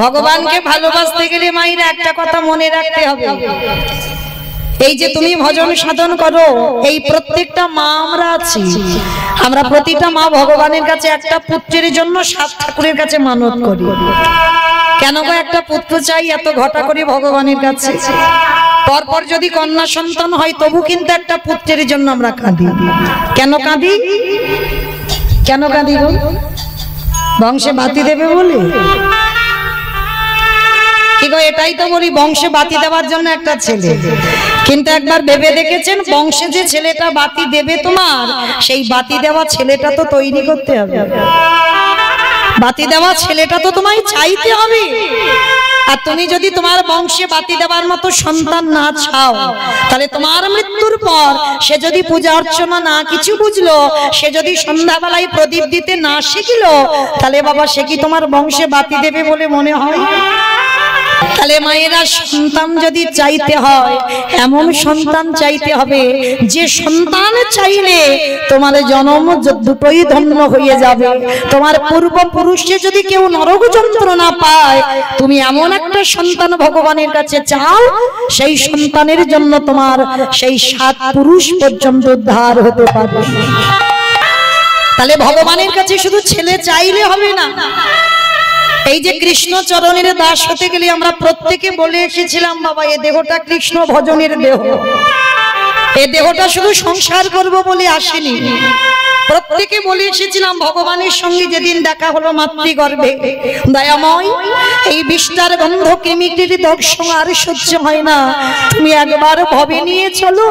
ভগবানকে ভালোবাসতে গেলে মায়েরা একটা কথা মনে রাখতে হবে, এই যে তুমি ভজন সাধন করো, এই প্রত্যেকটা মা আমরা আছি, আমরা প্রতিটা মা ভগবানের কাছে একটা পুত্রের জন্য 7 ঠাকুরের কাছে মানত করি। কেন গো একটা পুত্র চাই এত ঘটা করে ভগবানের কাছে? পরপর যদি কন্যা সন্তান হয় তবু কিন্তু একটা পুত্রের জন্য আমরা কাঁদি। কেন কাঁদি? কেন কাঁদি গো? বংশে বাতি দেবে বলে? কি গো, এটাই তো বলি, বংশে বাতি দেওয়ার জন্য একটা ছেলে। কিন্তু একবার ভেবে দেখেছেন, বংশে যে ছেলেটা বাতি দেবে তোমার, সেই বাতি দেওয়া ছেলেটা তো তৈরি করতে হবে। বাতি দেওয়া ছেলেটা তো তোমায় চাইতে হবে। আর তুমি যদি তোমার বংশে বাতি দেওয়ার মতো সন্তান না চাও, তাহলে তোমার মৃত্যুর পর সে যদি পূজা অর্চনা না কিছু বুঝলো, সে যদি সন্ধ্যাবেলায় প্রদীপ দিতে না শিখলো, তাহলে বাবা সে কি তোমার বংশে বাতি দেবে বলে মনে হয়? তাহলে মায়েরা সন্তান যদি চাইতে হয়, এমন সন্তান চাইতে হবে যে সন্তান চাইলে তোমার জন্ম দুটোই ধন্য হয়ে যাবে। তোমার পূর্বপুরুষে যদি কেউ নরক যন্ত্রণা পায়, তুমি এমন একটা সন্তান ভগবানের কাছে চাও, সেই সন্তানের জন্য তোমার সেই 7 পুরুষ পর্যন্ত উদ্ধার হতে পারে। তাহলে ভগবানের কাছে শুধু ছেলে চাইলে হবে না। এই যে কৃষ্ণ চরণের দাস হতে গেলে আমরা প্রত্যেকে বলে এসেছিলাম, বাবা এ দেহটা কৃষ্ণ ভজনের দেহ, এ দেহটা শুধু সংসার করব বলে আসেনি। প্রত্যেকে বলে এসেছিলাম, ভগবানের সঙ্গে যেদিন দেখা হলো মাতৃগর্ভে, দয়াময় এই বিষ্টার গন্ধ কৃমিটির দর্শন আর সহ্য হয় না, তুমি একবার ভবে নিয়ে চলো,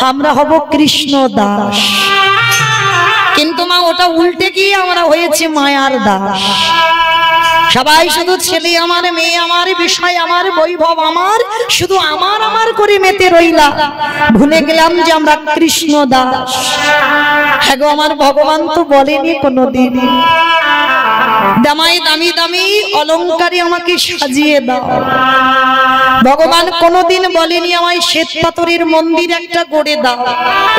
আমরা হব কৃষ্ণ দাস। কিন্তু মা ওটা উল্টে গিয়ে আমরা হয়েছে মায়ার দাস। সবাই শুধু ছেলে আমার, মেয়ে আমার, বিষয় আমার, বৈভব আমার, শুধু আমার আমার করে মেতে রইলা, ভুলে গেলাম যে আমরা কৃষ্ণ দাস। হ্যাঁ গো, আমার ভগবান তো বলেনি কোনোদিন দামাই দামি দামি অলংকারে আমাকে সাজিয়ে দাও। ভগবান কোনোদিন বলেনি আমায় শ্বেত পাথরের মন্দির একটা গড়ে দাও,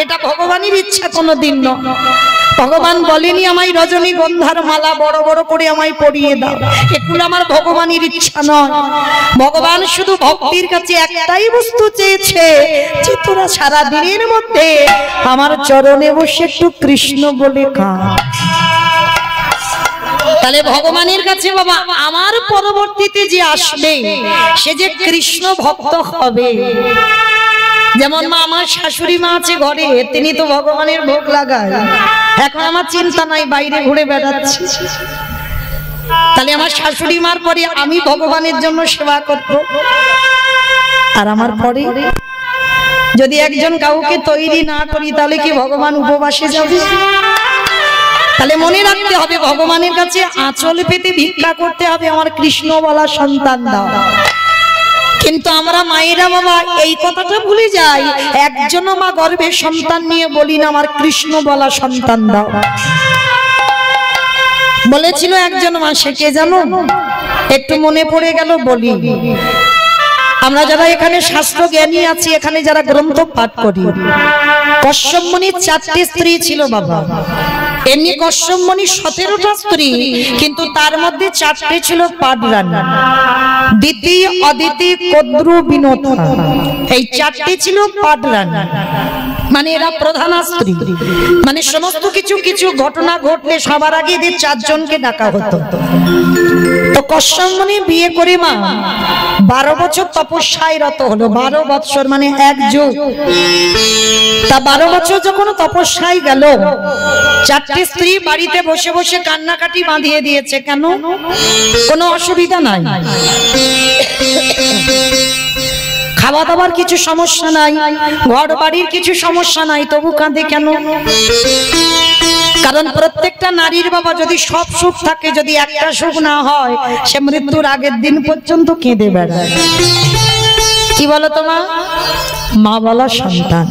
এটা ভগবানের ইচ্ছা কোনোদিন নয়। ভগবান বলেনি আমায় রজনীগন্ধার মালা বড় বড় করে আমায় পরিয়ে দাও, এগুলো আমার ভগবানের ইচ্ছা নয়। ভগবান শুধু ভক্তির কাছে একটাই বস্তু চেয়েছে, যে তোরা সারা দিনের মধ্যে আমার চরণে বসে একটু কৃষ্ণ বলে খা। তাহলে ভগবানের কাছে বাবা আমার পরবর্তীতে যে আসবে সে যে কৃষ্ণ ভক্ত হবে। যেমন মা আমার শাশুড়ি মা আছে ঘরে, তিনি তো ভগবানের ভোগ লাগায়, এখন আমার চিন্তা নাই, বাইরে ঘুরে বেড়াচ্ছি। তাহলে আমার শাশুড়ি মার পরে আমি ভগবানের জন্য সেবা করব, আর আমার পরে যদি একজন কাউকে তৈরি না করি, তাহলে কি ভগবান উপবাসে যাবে? তাহলে মনে রাখতে হবে, ভগবানের কাছে আঁচল পেতে ভিক্ষা করতে হবে, আমার কৃষ্ণ বলা সন্তান দাও। কিন্তু আমরা মায়েরা বাবা এই কথাটা ভুলে যাই, একজনও মা গর্ভে সন্তান নিয়ে বলি না আমার কৃষ্ণ বলা সন্তান দাও। বলেছিল একজন মা, সে কে জানো? একটু মনে পড়ে গেল বলি। আমরা যারা এখানে শাস্ত্র জ্ঞানী আছি, এখানে যারা গ্রন্থ পাঠ করি, কশ্যপ মুনির 4টে স্ত্রী ছিল বাবা। এমনি কশ্যপ মুনির 17টা স্ত্রী, কিন্তু তার মধ্যে 4টে ছিল পাডরানী, দিতি, অদিতি, কদ্রু, বিনোদ। এই 4টে ছিল পাডরানী, মানে এরা প্রধান স্ত্রী। মানে সমস্ত কিছু ঘটনা ঘটলে সবার আগে এদের 4 জনকে ডাকা হতো। তো কশ্যপ মুনি বিয়ে করে মা 12 বছর তপস্যায় রত হলো। 12 বছর মানে 1 যুগ। তা 12 বছর যখন তপস্যায় গেল, 4টে স্ত্রী বাড়িতে বসে বসে কান্নাকাটি বাঁধিয়ে দিয়েছে। কেন? কোনো অসুবিধা নাই, খাওয়া দাওয়ার কিছু সমস্যা নাই, ঘর বাড়ির কিছু সমস্যা নাই, তবু কাঁদে কেন? কারণ প্রত্যেকটা নারীর বাবা যদি সব সুখ থাকে, যদি একটা সুখ না হয়, সে মৃত্যুর আগের দিন পর্যন্ত কেঁদে বেড়ায়। কি বলো তোমা? মা বলা সন্তান,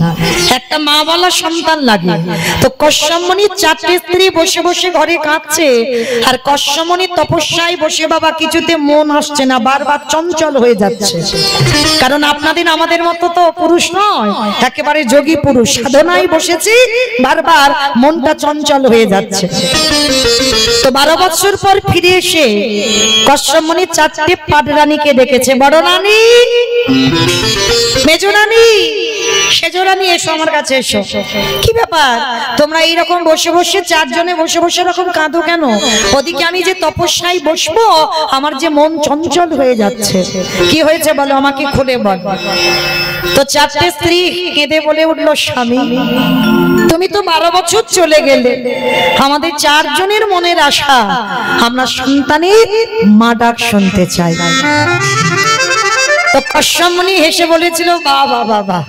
একটা মা বলা সন্তান লাগে। তো কশ্যপমুনি 4টে স্ত্রী বসে বসে ঘরে কাঁদছে, আর কশ্যপমুনি তপস্যায় বসে বাবা কিছুতে মন আসছে না, বারবার চঞ্চল হয়ে যাচ্ছে। কারণ আপনাদের আমাদের মতো তো পুরুষ নয়, একেবারে যোগী পুরুষ, সাধনায় বসেছি, বারবার মনটা চঞ্চল হয়ে যাচ্ছে। তো 12 বছর পর ফিরে এসে কশ্যপমুনি 4টে পাটরানীকে ডেকেছে, বড় রানী, মেজ রানী, সেজ রানী, এসো আমার কাছে এসো। কি ব্যাপার তোমরা এইরকম বসে বসে 4 জনে বসে বসে এরকম কাঁদো কেন? ওদিকে আমি যে তপস্যায় বসবো, আমার যে মন চঞ্চল হয়ে যাচ্ছে, কি হয়েছে বলো, আমাকে খুলে বল। তো 4টে স্ত্রী কেঁদে বলে উঠলো, স্বামী তুমি তো 12 বছর চলে গেলে, আমাদের 4 জনের মনের আশা, আমরা সন্তানের মা ডাক শুনতে চাই। তো কশ্যপমুনি হেসে বলেছিল, বাবা বাবা,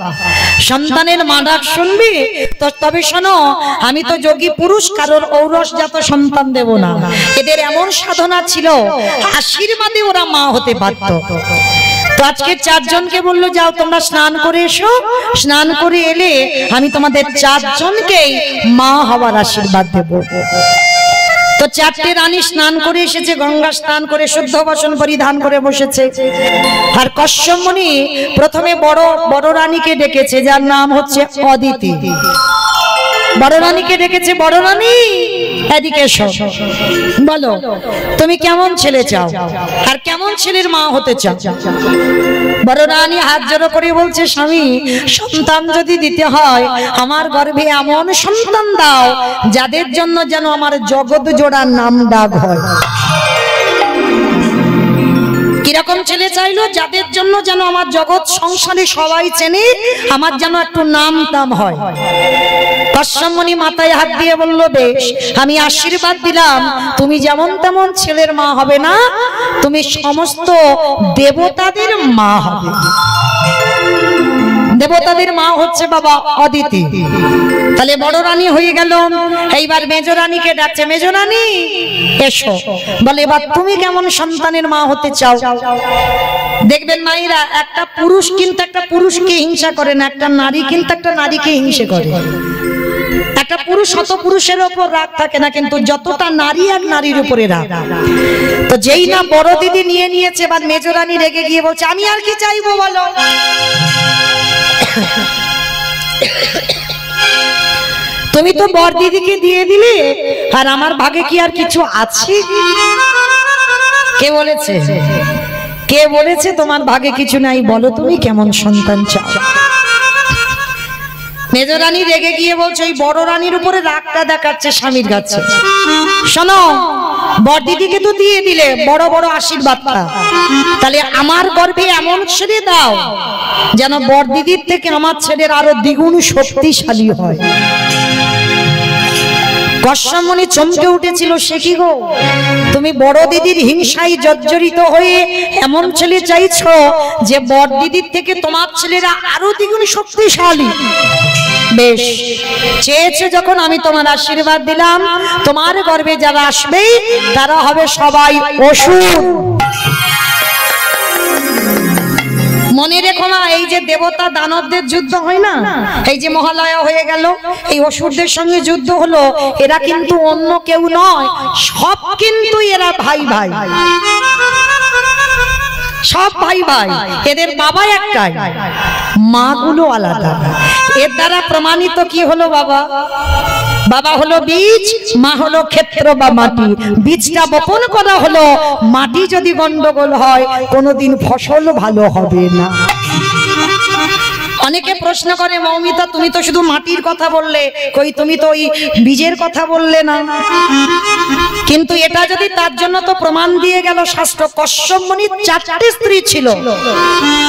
সন্তানের মা ডাক শুনবি তো? তবে শোনো, আমি তো যোগী পুরুষ, কারোর ঔরসজাত সন্তান দেব না। এদের এমন সাধনা ছিল, আশীর্বাদে ওরা মা হতে পারত। তো আজকে 4 জনকে বললো, যাও তোমরা স্নান করে এসো, স্নান করে এলে আমি তোমাদের 4 জনকেই মা হওয়ার আশীর্বাদ দেব। তো 4টে রানী স্নান করে এসেছে, গঙ্গা স্নান করে শুদ্ধ বসন পরিধান করে বসেছে। আর কশ্যপমুনি প্রথমে বড় রানীকে ডেকেছে, যার নাম হচ্ছে অদিতি। বড় রানীকে ডেকেছে, বড় রানী এদিকে এসো, বলো তুমি কেমন ছেলে চাও, আর কেমন ছেলের মা হতে চাও? বড় রানী হাত জোড়ো করে বলছে, স্বামী সন্তান যদি দিতে হয়, আমার গর্ভে এমন সন্তান দাও যাদের জন্য যেন আমার জগৎ জোড়ার নাম ডাক হয়। কিরকম ছেলে চাইলো? যাদের জন্য যেন আমার জগৎ সংসারে সবাই চেনে, আমার যেন একটু নাম দাম হয়। কশ্যপমুনি মাথায় হাত দিয়ে বলল, বেশ, আমি আশীর্বাদ দিলাম, তুমি যেমন তেমন ছেলের মা হবে না, তুমি সমস্ত দেবতাদের মা হবে। দেবতাদের মা হচ্ছে বাবা অদিতি। তাহলে বড় রানী হয়ে গেল। এইবার মেজ রানীকে ডাকছে, মেজ রানী এসো, বলে এবার তুমি কেমন সন্তানের মা হতে চাও? দেখবেন মায়েরা, একটা পুরুষ কিন্তু একটা পুরুষকে হিংসা করে না, একটা নারী কিন্তু একটা নারীকে হিংসা করে। একটা পুরুষ শত পুরুষের উপর রাগ থাকে না, কিন্তু যতটা নারী এক নারীর উপরে রাগ। তো যেই না বড় দিদি নিয়ে নিয়েছে, এবার মেজ রানী রেগে গিয়ে বলছে, আমি আর কি চাইবো বলো? তুমি তো বড় দিদিকে দিয়ে দিলে, আর আমার ভাগে কি আর কিছু আছে? কে বলেছে? কে বলেছে তোমার ভাগে কিছু নাই? বলো তুমি কেমন সন্তান চাও? মেজ রানী রেগে গিয়ে বলছে, ওই বড় রানীর উপরে রাগটা দেখাচ্ছে স্বামীর কাছে। শোনো, বড় দিদিকে তো দিয়ে দিলে বড় বড় আশীর্বাদটা, তাহলে আমার গর্ভে এমন ছেলে দাও যেন বড় দিদির থেকে আমার ছেলের আরো দ্বিগুণ শক্তিশালী হয়। কশ্যপমুনি চমকে উঠেছিল, সে কি গো, তুমি বড় দিদির হিংসায় জর্জরিত হয়ে এমন ছেলে চাইছো যে বড় দিদির থেকে তোমার ছেলেরা আরো দ্বিগুণ শক্তিশালী? বেশ, চেয়েছো যখন, আমি তোমার আশীর্বাদ দিলাম, তোমার গর্ভে যারা আসবে তারা হবে সবাই অসুর। মনে রেখো না, এই যে দেবতা দানবদের যুদ্ধ হয় না, এই যে মহালয়া হয়ে গেল, এই অসুরদের সঙ্গে যুদ্ধ হলো, এরা কিন্তু অন্য কেউ নয়, সব কিন্তু এরা ভাই ভাই, সব ভাই ভাই। এদের বাবা একটাই, মা গুলো আলাদা। এর দ্বারা প্রমাণিত কি হলো বাবা? বাবা হলো বীজ, মা হলো ক্ষেত্র বা মাটি। বীজটা বপন করা হলো, মাটি যদি গন্ডগোল হয় কোনোদিন ফসল ভালো হবে না। অনেকে প্রশ্ন করে, মৌমিতা তুমি তো শুধু মাটির কথা বললে, কই তুমি তো ওই বীজের কথা বললে না। কিন্তু এটা যদি, তার জন্য তো প্রমাণ দিয়ে গেল শাস্ত্র। কশ্যপমুনির 4টে স্ত্রী ছিল,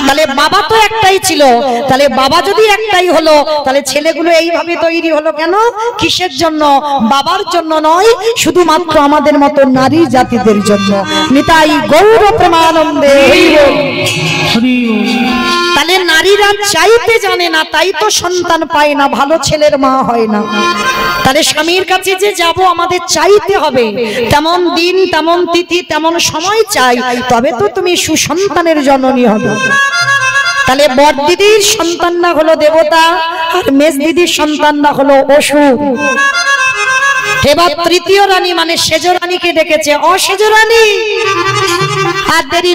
তাহলে বাবা তো একটাই ছিল, তাহলে বাবা যদি একটাই হলো, তাহলে ছেলেগুলো এইভাবে তৈরি হলো কেন? কিসের জন্য? বাবার জন্য নয়, শুধুমাত্র আমাদের মতো নারী জাতিদের জন্য। নিতাই গৌর প্রেমানন্দে। তাহলে নারীরা চাইতে জানে না, তাই তো সন্তান পায় না, ভালো ছেলের মা হয় না। তাহলে স্বামীর কাছে যে যাব, আমাদের চাইতে হবে, তেমন দিন, তেমন তিথি, তেমন সময় চাই, তবে তো তুমি সুসন্তানের জননী হবে। তাহলে বড় দিদির সন্তানরা হলো দেবতা আর মেজ দিদির সন্তানরা হলো অসুর। এবার তৃতীয় রানী মানে সেজ রানীকে ডেকেছে, ও সেজ রানী আর দেরি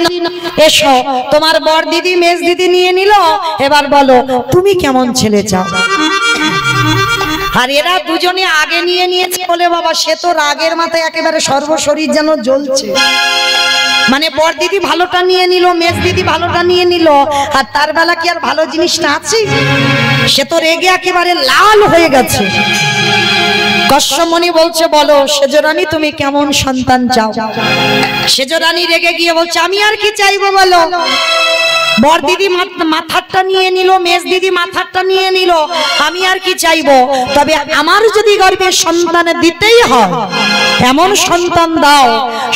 এসো, তোমার বড় দিদি মেজ দিদি নিয়ে নিল, এবার বলো তুমি কেমন ছেলে চাও। আর এরা দুজনে আগে নিয়ে নিয়েছে বলে বাবা সে তো রাগের মাথায় একেবারে সর্বশরীর যেন জ্বলছে। মানে বড় দিদি ভালোটা নিয়ে নিল, মেজ দিদি ভালোটা নিয়ে নিল, আর তার বেলা কি আর ভালো জিনিসটা আছে? সে তো রেগে একেবারে লাল হয়ে গেছে। কশ্যপমণি বলছে বলো সেজ রানী তুমি কেমন সন্তান চাও। সেজ রানী রেগে গিয়ে বলছে আমি আর কি চাইবো বলো। বড় দিদি মাথারটা নিয়ে নিল, মেজ দিদি মাথারটা নিয়ে নিল, আমি আর কি চাইবো, তবে আমার যদি গর্ভে সন্তান দিতেই হয় এমন সন্তান দাও,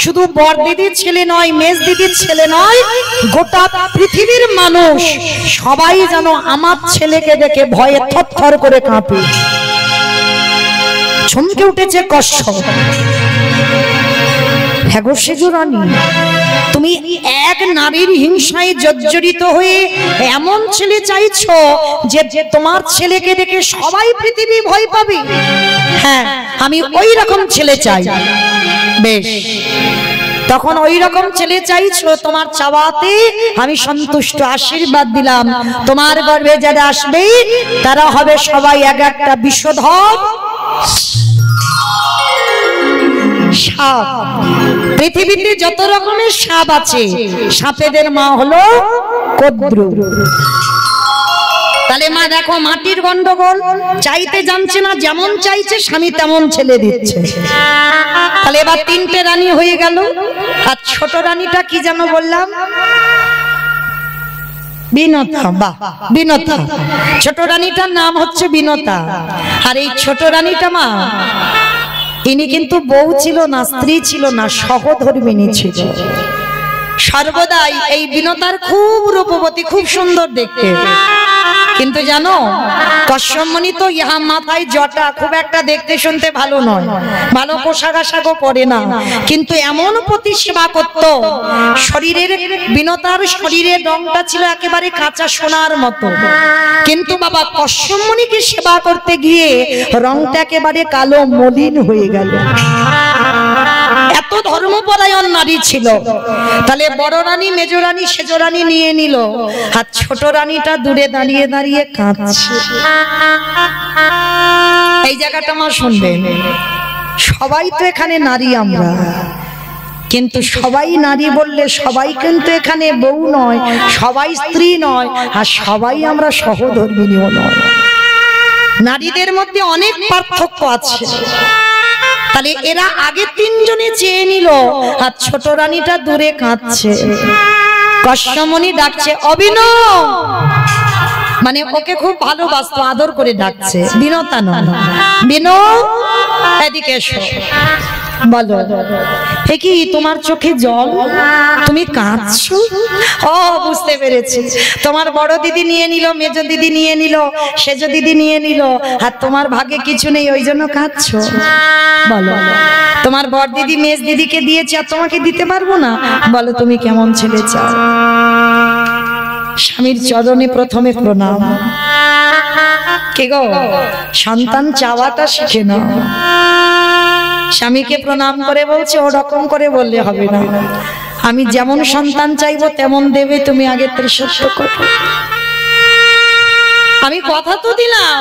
শুধু বড় দিদির ছেলে নয়, মেজ দিদির ছেলে নয়, গোটা পৃথিবীর মানুষ সবাই যেন আমার ছেলেকে দেখে ভয়ে থরথর করে কাঁপে। চমকে উঠেছে কশ্যপ। হ্যাঁ গো সেজ রানী, তুমি এক নারীর হিংসায় জর্জরিত হয়ে এমন ছেলে চাইছো যে তোমার ছেলেকে দেখে সবাই পৃথিবী ভয় পাবে। হ্যাঁ আমি ওই রকম ছেলে চাই। বেশ, তখন ওই রকম ছেলে চাইছো, তোমার চাওয়াতে আমি সন্তুষ্ট, আশীর্বাদ দিলাম। তোমার গর্ভে যারা আসবে তারা হবে সবাই এক একটা বিষধর সাপ। পৃথিবীতে যত রকমের সাপ আছে সাপেদের মা হলো কদ্রু। তাহলে মা দেখো মাটির গন্ডগোল, চাইতে জানছে না, যেমন চাইছে স্বামী তেমন ছেলে দিচ্ছে। তাহলে এবার তিনটে রানী হয়ে গেল। আর ছোট রানীটা কি যেন বললাম? বিনতা। বাহ, বিনতা। ছোট রানীটার নাম হচ্ছে বিনতা। আর এই ছোট রানীটা মা ইনি কিন্তু বউ ছিল না, স্ত্রী ছিল না, সহধর্মিণী ছিল। সর্বদাই এই বিনতার খুব রূপবতী, খুব সুন্দর দেখতে। কিন্তু জানো কশ্যপমণি তো ইহা মাথায় জটা, খুব একটা দেখতে শুনতে ভালো নয়, ভালো পোশাক আশাকও পরে না, কিন্তু এমন প্রতি সেবা করত, শরীরের বিনতার শরীরের রংটা ছিল একেবারে কাঁচা সোনার মতো। কিন্তু বাবা কশ্যপমণিকে সেবা করতে গিয়ে রংটা একেবারে কালো মলিন হয়ে গেল। এত ধর্মপরায়ণ নারী ছিল। তাহলে বড় রানী, মেজ রানী, সেজ রানী নিয়ে নিল, আর ছোট রানীটা দূরে দাঁড়িয়ে দাঁড়িয়ে কাঁদছে। এই জায়গাটা মা শুনবেন, সবাই তো এখানে নারী আমরা, কিন্তু সবাই নারী বললে সবাই কিন্তু এখানে বউ নয়, সবাই স্ত্রী নয়, আর সবাই আমরা সহধর্মিণীও নয়। নারীদের মধ্যে অনেক পার্থক্য আছে। তাহলে এরা আগে তিনজনে চেয়ে নিল, আর ছোট রানীটা দূরে কাঁদছে। কশ্যপমণি ডাকছে অভিনব, মানে ওকে খুব ভালোবাসতো, আদর করে ডাকছে। বিনতা নয়, বিনো এদিকে এসো। বলো এ কি তোমার চোখে জল, তুমি কাঁদছো? ও বুঝতে পেরেছি, তোমার বড় দিদি নিয়ে নিল, মেজ দিদি নিয়ে নিল, সেজ দিদি নিয়ে নিল, আর তোমার ভাগ্যে কিছু নেই, ওই জন্য কাঁদছো। বলো তোমার বড় দিদি মেজ দিদিকে দিয়েছে আর তোমাকে দিতে পারবো না, বলো তুমি কেমন ছেলে চাও। স্বামীর চরণে প্রথমে প্রণাম। কে গো, সন্তান চাওয়াটা শিখে নাও। স্বামীকে প্রণাম করে বলছে ওরকম করে বললে হবে না, আমি যেমন সন্তান চাইবো তেমন দেবে, তুমি আগে ত্রিসত্য করো। আমি কথা তো দিলাম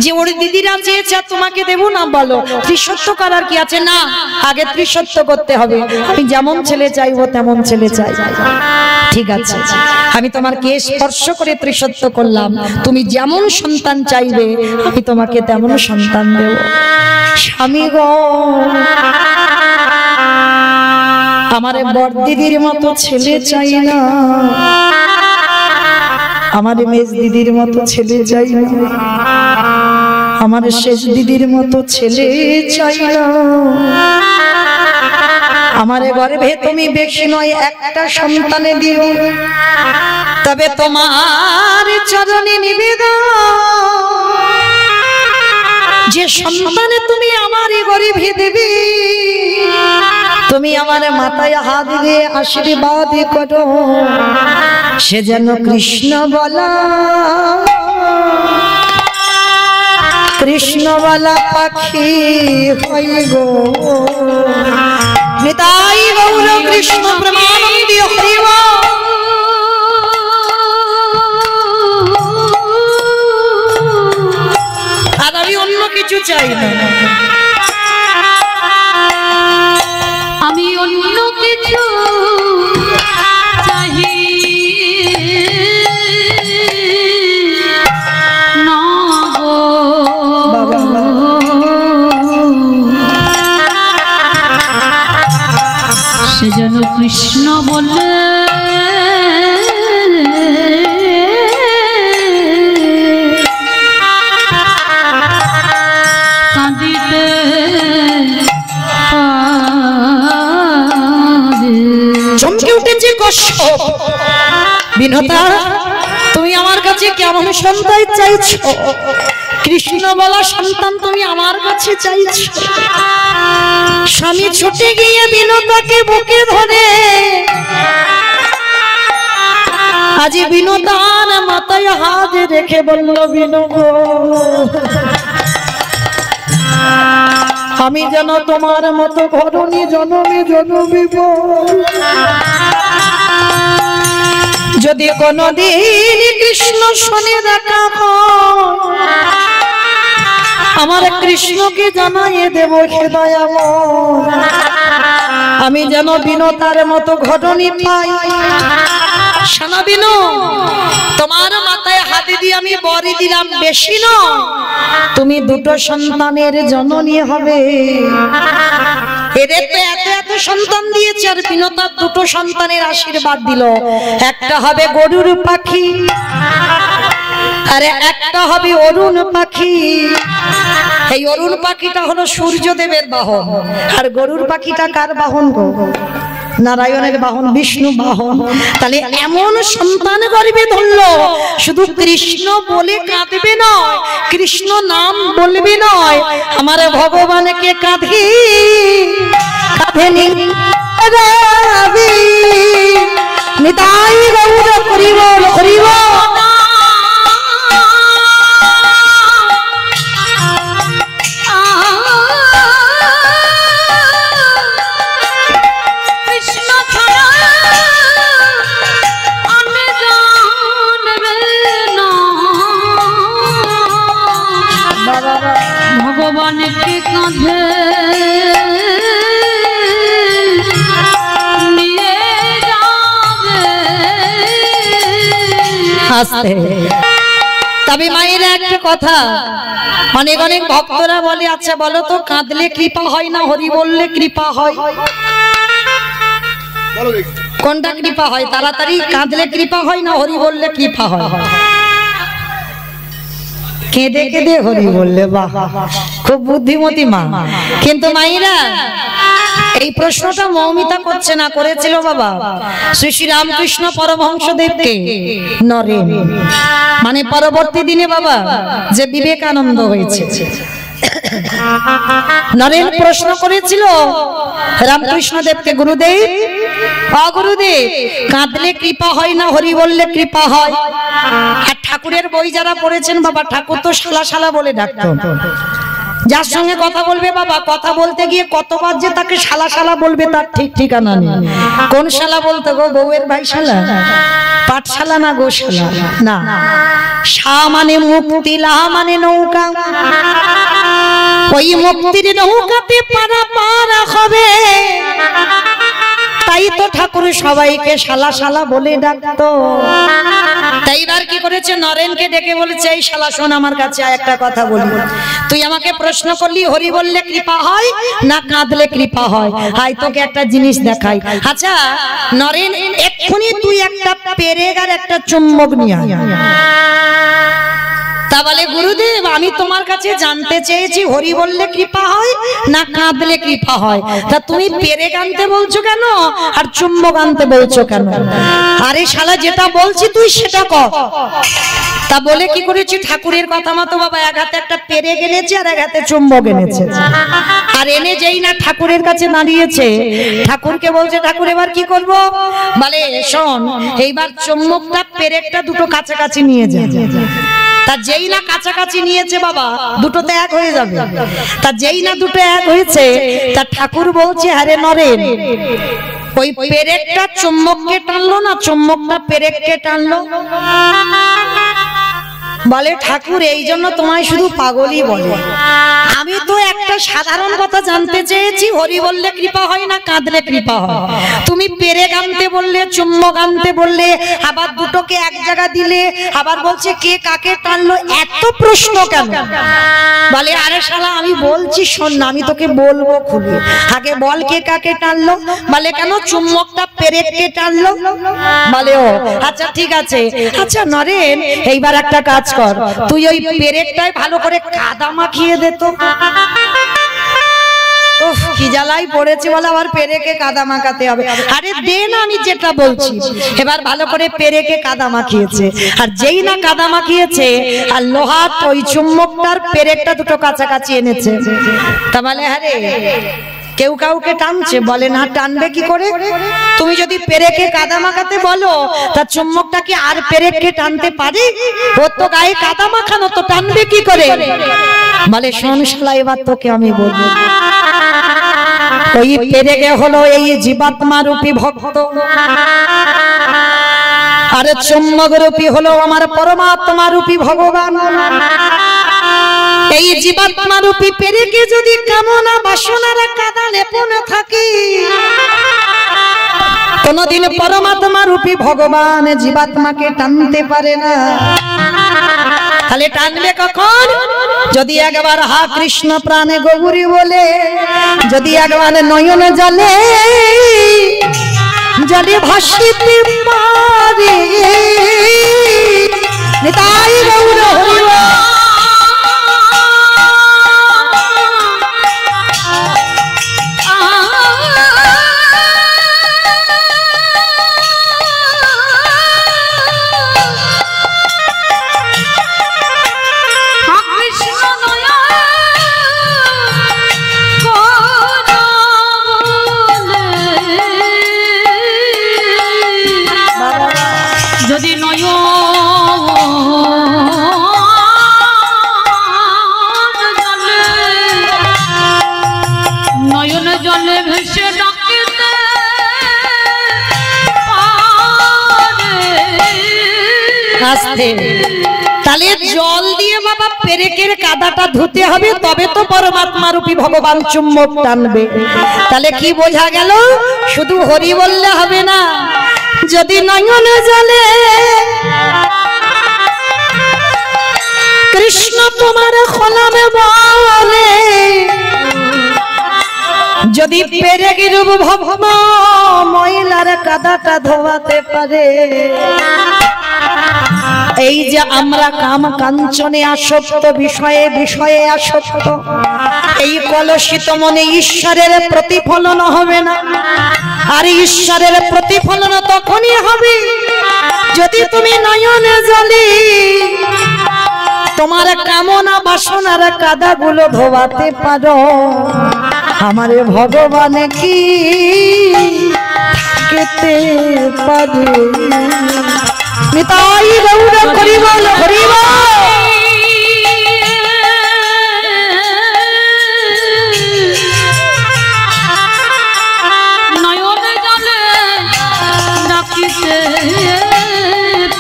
যে ওর দিদিরা চেয়েছে তোমাকে দেবো না, বলো ত্রিসত্য করার কি আছে? না, আগে ত্রিসত্য করতে হবে। আমি যেমন ছেলে চাইবো তেমন ছেলে চাই। ঠিক আছে, আমি তোমার কে স্পর্শ করে ত্রিসত্য করলাম, তুমি যেমন সন্তান চাইবে আমি তোমাকে তেমন সন্তান দেব। স্বামী গো, আমার বড় দিদির মতো ছেলে চাই না, আমার মেজ দিদির মতো ছেলে চাই না, আমার শেষ দিদির মতো ছেলে চাই না। আমার গর্ভে তুমি বেশি নয় একটা সন্তানে দিও, তবে তোমার চরণে নিবেদন, যে সন্তানে তুমি আমার গর্ভে দেবে তুমি আমার মাথায় হাত দিয়ে আশীর্বাদ করো, সে যেন কৃষ্ণ বলা কৃষ্ণ বলা পাখি হই গো। নিতাই গৌর কৃষ্ণ প্রেমানন্দী হরি বল। আর আমি অন্য কিছু চাই না, আমি অন্য কিছু চাই না গো। সে যেন কৃষ্ণ বলে কাঁদিতে চমকে উঠেছে কষ্ট। বিনতা, তুমি আমার কাছে কেমন সন্তান চাইছো? কৃষ্ণ বলা সন্তান তুমি আমার কাছে চাইছো? স্বামী ছুটে গিয়ে বিনতাকে বুকে ধরে আজ বিনতার মাথায় হাত রেখে বলল, বিনু গো, আমি যেন তোমার মতো ঘরণী জনমে জনমিব। যদি কোনদিন কৃষ্ণ শোনে দেখা আমার কৃষ্ণকে জানাইয়ে দেব হে দয়াময়, আমি যেন বিনতার মতো ঘটনি পাই। শোনো বিনু, তোমার মাথায় হাত দিয়ে আমি বরি দিলাম, বেশি নয়, তুমি দুটো সন্তানের জননী হবে। এদের তো এত এত সন্তান দিয়েছে, আর বিনতার দুটো সন্তানের আশীর্বাদ দিল। একটা হবে গরুর পাখি, আরে একটা হবে অরুণ পাখি। এই অরুণ পাখিটা হলো সূর্যদেবের বাহন, আর গরুর পাখিটা কার বাহন গো? নারায়ণের বাহন, বিষ্ণু বাহন। তাহলে এমন সন্তান গর্ভে ধরলো, শুধু কৃষ্ণ বলে কাঁদবে নয়, কৃষ্ণ নাম বলবে নয়, আমার ভগবানকে কাঁধে কাঁধে নিতাই গৌর হরি বল হরি বল। ভগবানকে কাঁধে নিয়ে যাবে হাসতে। তবে মায়ের একটা কথা, অনেক অনেক ভক্তরা বলে, আচ্ছা বলো তো, কাঁদলে কৃপা হয় না হরি বললে কৃপা হয়? কোনটা কৃপা হয়? তাড়াতাড়ি কাঁদলে কৃপা হয় না হরি বললে কৃপা হয়? কেঁদে কেঁদে হরি বললে। বাহ, খুব বুদ্ধিমতী মা। কিন্তু মাইরা এই প্রশ্নটা মৌমিতা করছে না, করেছিল বাবা শ্রী শ্রী রামকৃষ্ণ পরমহংসদেবকে নরেন, মানে পরবর্তী দিনে বাবা যে বিবেকানন্দ হয়েছে। নরেন প্রশ্ন করেছিল রামকৃষ্ণ দেবকে, গুরুদেব, গুরুদেব, কাঁদলে কৃপা হয় না হরি বললে কৃপা হয়? আর ঠাকুরের বই যারা পড়েছেন বাবা, ঠাকুর তো শালা শালা বলে ডাকতো। যার সঙ্গে কথা বলবে বাবা, কথা বলতে গিয়ে কতবার যে তাকে শালা শালা বলবে তার ঠিক ঠিকানা নেই। কোন শালা বলতে গো? বউয়ের ভাই শালা, পাঠশালা না গোশালা না। শা মানে মুক্তি, লা মানে নৌকা, ওই মুক্তির নৌকাতে পারা পারা হবে। তাই তো ঠাকুর সবাইকে শালা শালা বলে ডাকতো। তাই এবার কি করেছে, নরেনকে ডেকে বলেছে, এই শালা শোন আমার কাছে একটা কথা বলি। তুই আমাকে প্রশ্ন করলি হরি বললে কৃপা হয় না কাঁদলে কৃপা হয়, হাই তোকে একটা জিনিস দেখাই। আচ্ছা নরেন, এক্ষুনি তুই একটা পেরেক আর একটা চুম্বক নিয়ে আয়। তা বলে গুরুদেব আমি তোমার কাছে জানতে চেয়েছি হরি বললে কৃপা হয় না কাঁদলে কৃপা হয়, তা তুমি পেরেক আনতে বলছো কেন আর চুম্বক আনতে বলছো কেন? আরে শালা যেটা বলছি তুই সেটা কর। তা বলে কি করেছি ঠাকুরের কথা মতো বাবা এক হাতে একটা পেরেক এনেছে আর এক হাতে চুম্বক এনেছে, আর এনে যেই না ঠাকুরের কাছে দাঁড়িয়েছে ঠাকুরকে বলছে ঠাকুর এবার কি করব? বলে শোন এইবার চুম্বকটা পেরেকটা দুটো কাছাকাছি নিয়ে যা। তা যেই না কাছাকাছি নিয়েছে বাবা দুটোতে এক হয়ে যাবে। তা যেই না দুটো এক হয়েছে তা ঠাকুর বলছে আরে নরেন ওই পেরেকটা চুম্বককে টানলো না চুম্বকটা পেরেককে টানলো? বলে ঠাকুর এই জন্য তোমায় শুধু পাগলই বলে। আমি তো একটা সাধারণ কথা জানতে চেয়েছি হরি বললে কৃপা হয় না কাঁদলে কৃপা হয়, তুমি পেরেক আনতে বললে চুম্বক আনতে বললে আবার দুটোকে এক জায়গা দিলে আবার বলছে কে কাকে টানলো, এত প্রশ্ন কেন? বলে আরে শালা আমি বলছি শোন না আমি তোকে বলবো খুলে, আগে বল কে কাকে টানলো? বলে কেন চুম্বকটা পেরেককে টানলো। বলে ও আচ্ছা ঠিক আছে, আচ্ছা নরেন এইবার একটা কাজ কর তুই ওই পেরেকটায় ভালো করে কাদা মাখিয়ে দে তো। কি জ্বালাই পড়েছে বলে আবার পেরেকে কাদা মাখাতে হবে। আরে দে না আমি যেটা বলছি। এবার ভালো করে পেরেকে কাদা মাখিয়েছে, আর যেই না কাদা মাখিয়েছে আর লোহার ওই চুম্বকটার পেরেকটা দুটো কাছাকাছি এনেছে। তা বলে আরে কেউ কাউকে টানছে? বলে না টানবে কি করে? তুমি যদি পেরেকে কাদা মাখাতে বলো তা চুম্বকটা কি আর পেরেককে টানতে পারে? ওর তো গায়ে কাদা মাখানো, তো টানবে কি করে? বলে শোন শালা এবার তোকে আমি বলবো, ওই পেরেকে হলো এই জীবাত্মা রূপী ভক্ত, আর চুম্বক রূপী হলো আমার পরমাত্মা রূপী ভগবান। এই জীবাত্মা রূপী পেরেকে যদি কামনা বাসনার কাদা লেপনে থাকে কোনদিন পরমাত্মা রূপী ভগবান জীবাত্মাকে টানতে পারে না। তাহলে টানবে কখন? যদি একবার হা কৃষ্ণ প্রাণে গৌরী বলে, যদি একবার নয়ন জলে জলে ভাসিতে পারে। নিতাই গৌর হরি বল। তাহলে জল দিয়ে বাবা পেরেকের কাদাটা ধুতে হবে, তবে তো পরমাত্মা রূপী ভগবান চুম্বক টানবে। তাহলে কি বোঝা গেল? শুধু হরি বললে হবে না, যদি নয়ন জলে কৃষ্ণ তোমার খোলামে বলে, যদি পেরেকের রূপ ভক্ত মহিলার কাদাটা ধোয়াতে পারে। এই যে আমরা কাম কাঞ্চনে আসক্ত, বিষয়ে বিষয়ে আসক্ত, এই কলুষিত মনে ঈশ্বরের প্রতিফলন হবে না। আর ঈশ্বরের প্রতিফলন তখনই হবে যদি তুমি নয়নে জলে তোমার কামনা বাসনার কাদাগুলো ধোয়াতে পারো। আমারে ভগবান কি থাকতে পারে? নিতাই গৌর হরি বল হরি বল। নয়নে জলে ডাকিতে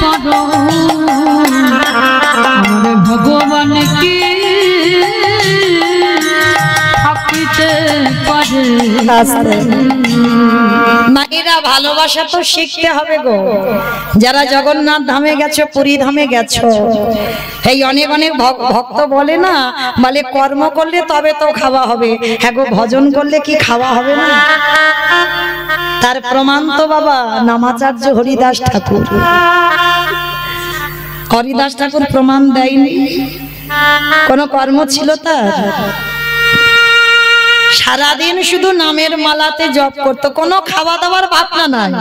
পারো আমারে ভগবান কি থাকিতে পারে। মায়েরা ভালোবাসা তো শিখতে হবে গো। যারা জগন্নাথ ধামে গেছো, পুরী ধামে গেছো, এই অনেক অনেক ভক্ত বলে না, বলে কর্ম করলে তবে তো খাওয়া হবে। হ্যাঁ গো, ভজন করলে কি খাওয়া হবে না? তার প্রমাণ তো বাবা নামাচার্য হরিদাস ঠাকুর। হরিদাস ঠাকুর প্রমাণ দেয়নি, কোনো কর্ম ছিল তার? সারাদিন শুধু নামের মালাতে জপ করতো, কোনো খাওয়া দাওয়ার ভাবনা নাই।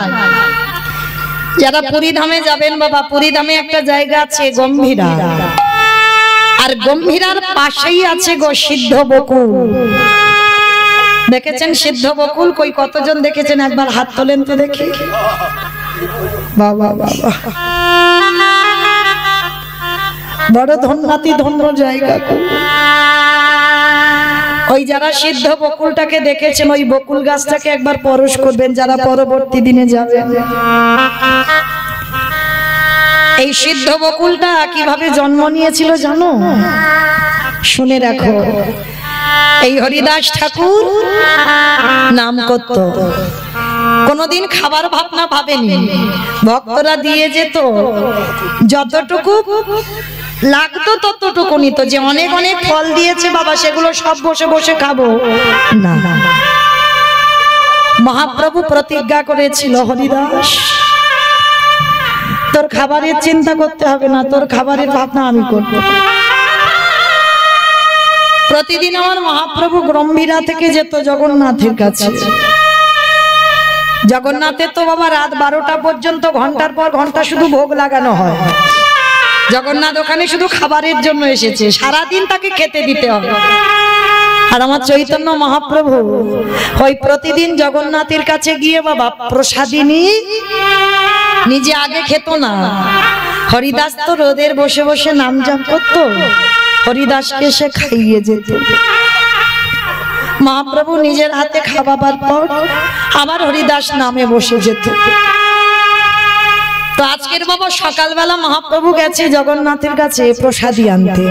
যারা পুরীধামে যাবেন বাবা, পুরীধামে একটা জায়গা আছে গম্ভীরা, আর গম্ভীরার পাশেই আছে গো সিদ্ধ বকুল। দেখেছেন সিদ্ধ বকুল? কই কতজন দেখেছেন? একবার হাত তোলেন তো দেখি। বাবা বাবা, বড় ধন্যাতি ধন্য জায়গা। ওই যারা সিদ্ধ বকুলটাকে দেখেছেন, ওই বকুল গাছটাকে একবার পরশ করবেন যারা পরবর্তী দিনে যাবেন। এই সিদ্ধ বকুলটা কিভাবে জন্ম নিয়েছিল জানো? শুনে রাখো। এই হরিদাস ঠাকুর নাম করত, কোনদিন খাবার ভাবনা ভাবেনি। ভক্তরা দিয়ে যেত, যতটুকু লাগতো ততটুকু নিত। যে অনেক অনেক ফল দিয়েছে বাবা, সেগুলো সব বসে বসে খাবো না। মহাপ্রভু প্রতিজ্ঞা করেছিল, হরিদাস তোর খাবারের চিন্তা করতে হবে না, তোর খাবারের ভাবনা আমি করব। প্রতিদিন আমার মহাপ্রভু গম্ভীরা থেকে যেত জগন্নাথের কাছে। জগন্নাথের তো বাবা রাত 12টা পর্যন্ত ঘন্টার পর ঘন্টা শুধু ভোগ লাগানো হয়। জগন্নাথ ওখানে শুধু খাবারের জন্য এসেছে, সারাদিন তাকে খেতে দিতে হবে। আর আমার চৈতন্য মহাপ্রভু ওই প্রতিদিন জগন্নাথের কাছে গিয়ে বাবা প্রসাদিনী নিজে আগে খেত না। হরিদাস তো রোদের বসে বসে নাম জপ করত, হরিদাসকে সে খাইয়ে যেত। মহাপ্রভু নিজের হাতে খাওয়াবার পর আবার হরিদাস নামে বসে যেত। তো আজকের বাবা সকালবেলা মহাপ্রভু গেছে জগন্নাথের কাছে প্রসাদী আনতে,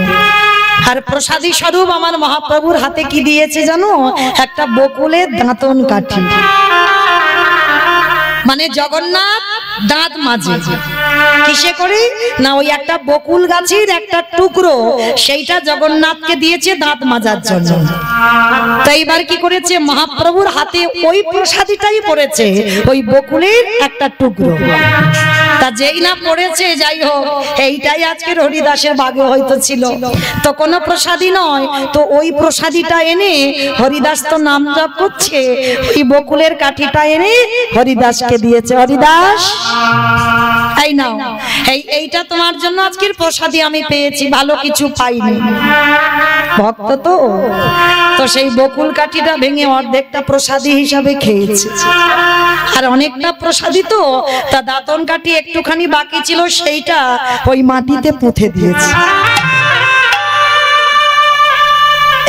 আর প্রসাদী স্বরূপ আমার মহাপ্রভুর হাতে কি দিয়েছে জানো? একটা বকুলের দাঁতন কাঠি। মানে জগন্নাথ দাঁত মাজে কিসে করে না, ওই একটা বকুল গাছের একটা টুকরো সেইটা জগন্নাথকে দিয়েছে দাঁত মাজার জন্য। তাই এবার কি করেছে, মহাপ্রভুর হাতে ওই প্রসাদীটাই পড়েছে, ওই বকুলের একটা টুকরো। তা যেই না পড়েছে, যাই হোক এইটাই আজকের হরিদাসের ভাগে হয়তো ছিল। তো কোনো প্রসাদী নয়, তো ওই প্রসাদীটা এনে হরিদাস তো নাম জপ করছে, ওই বকুলের কাঠিটা এনে হরিদাসকে দিয়েছে। হরিদাস এই নাও, এইটা তোমার জন্য আজকের প্রসাদী আমি পেয়েছি, ভালো কিছু পাইনি। ভক্ত তো, তো সেই বকুল কাঠিটা ভেঙে অর্ধেকটা প্রসাদী হিসাবে খেয়েছে। আর অনেকটা প্রসাদী তো, তা দাঁতন কাঠি একটুখানি বাকি ছিল, সেইটা ওই মাটিতে পুঁতে দিয়েছে।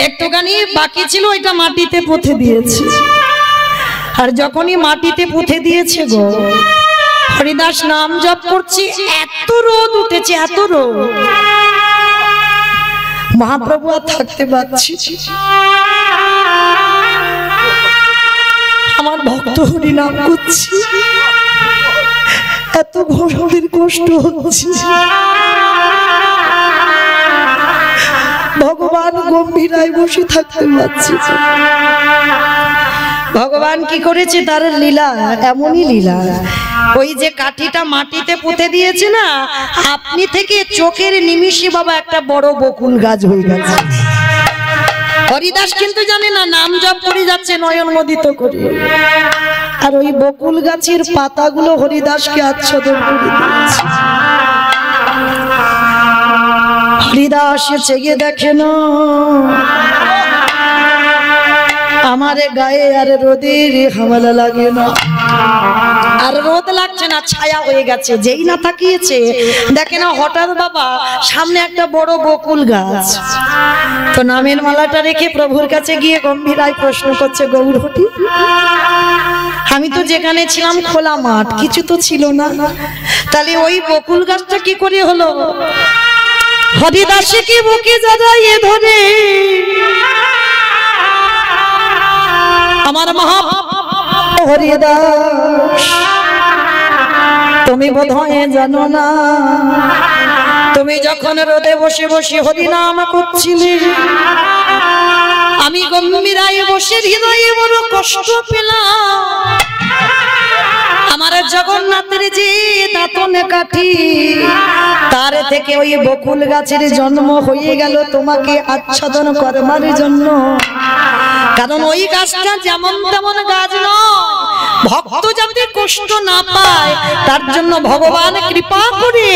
একটুখানি বাকি ছিল, ওইটা মাটিতে পুঁতে দিয়েছে। আর যখনই মাটিতে পুঁতে দিয়েছে গো, হরিদাস নাম জপ করছে, এত রোদ উঠেছে, এত রোদ। মহাপ্রভু আর থাকতে পারছি, আমার ভক্ত হরি নাম করছি, এত ভক্তের কষ্ট হচ্ছে। ভগবান গম্ভীরায় বসে থাকতে পারছি। ভগবান কি করেছে, তার লীলা এমনই লীলা। ওই যে কাঠিটা মাটিতে পুঁতে দিয়েছে না, আপনি থেকে চোখের নিমিষে বাবা একটা বড় বকুল গাছ হয়ে গেছে। হরিদাস কিন্তু জানে না, নাম জপ করে যাচ্ছে নয়ন মোদিত করে। আর ওই বকুল গাছের পাতাগুলো হরিদাসকে আচ্ছাদন করে দিয়েছে। হরিদাস চেয়ে দেখে না, আমার গায়ে আর রোদের হামলা লাগে না, আর রোদ লাগছে না, ছায়া হয়ে গেছে। যেই না তাকিয়েছে, দেখে না হঠাৎ বাবা সামনে একটা বড় বকুল গাছ। তো নামের মালাটা রেখে প্রভুর কাছে গিয়ে গম্ভীরায় প্রশ্ন করছে, গৌরহরি আমি তো যেখানে ছিলাম খোলা মাঠ, কিছু তো ছিল না, তাহলে ওই বকুল গাছটা কি করে হলো? হরিদাসে কি বুকে জড়াইয়ে ধরে আমার মহা হরিদাস, তুমি বোধহয় জানো না, তুমি যখন রোদে বসে বসে হরিনাম করছিলে, আমি গম্ভীরায় বসে হৃদয়ে বড় কষ্ট পেলাম। আমার জগন্নাথের যে দাঁতন কাঠি, তার থেকে ওই বকুল গাছের জন্ম হয়ে গেল তোমাকে আচ্ছাদন করবার জন্য। কারণ ওই গাছটা যেমন তেমন গাছ নয়, ভক্ত যাতে কষ্ট না পায় তার জন্য ভগবান কৃপা করে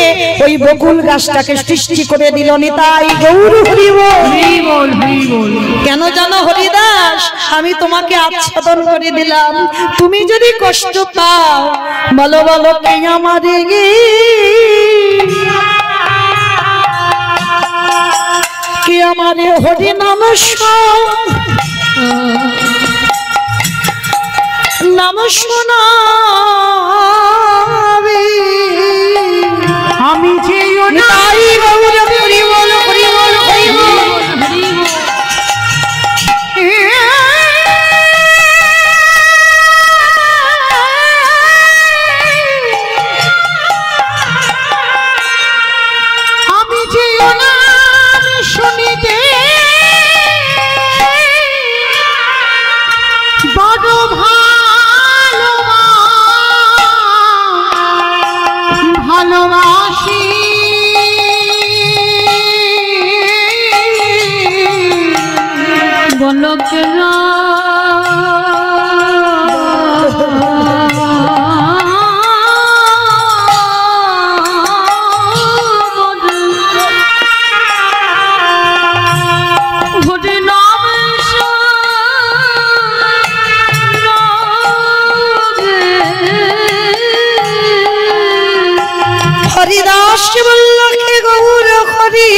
ওই বকুল গাছটাকে সৃষ্টি করে দিল। নিতাই গৌর হরি বল। কেন জানো হরিদাস, আমি তোমাকে আচ্ছাদন করে দিলাম, তুমি যদি কষ্ট পাও বলো বলো কে আমারে গে, কে আমারে হরি নাম নাম শোনাবে। আমি যে নিতাই গৌর হরি বল হরি বল হরি বল। আমি যে নাম শুনিতে বড় ভালোবাসি, বলো কেন হরিদাস বলল কে গৌর হরি,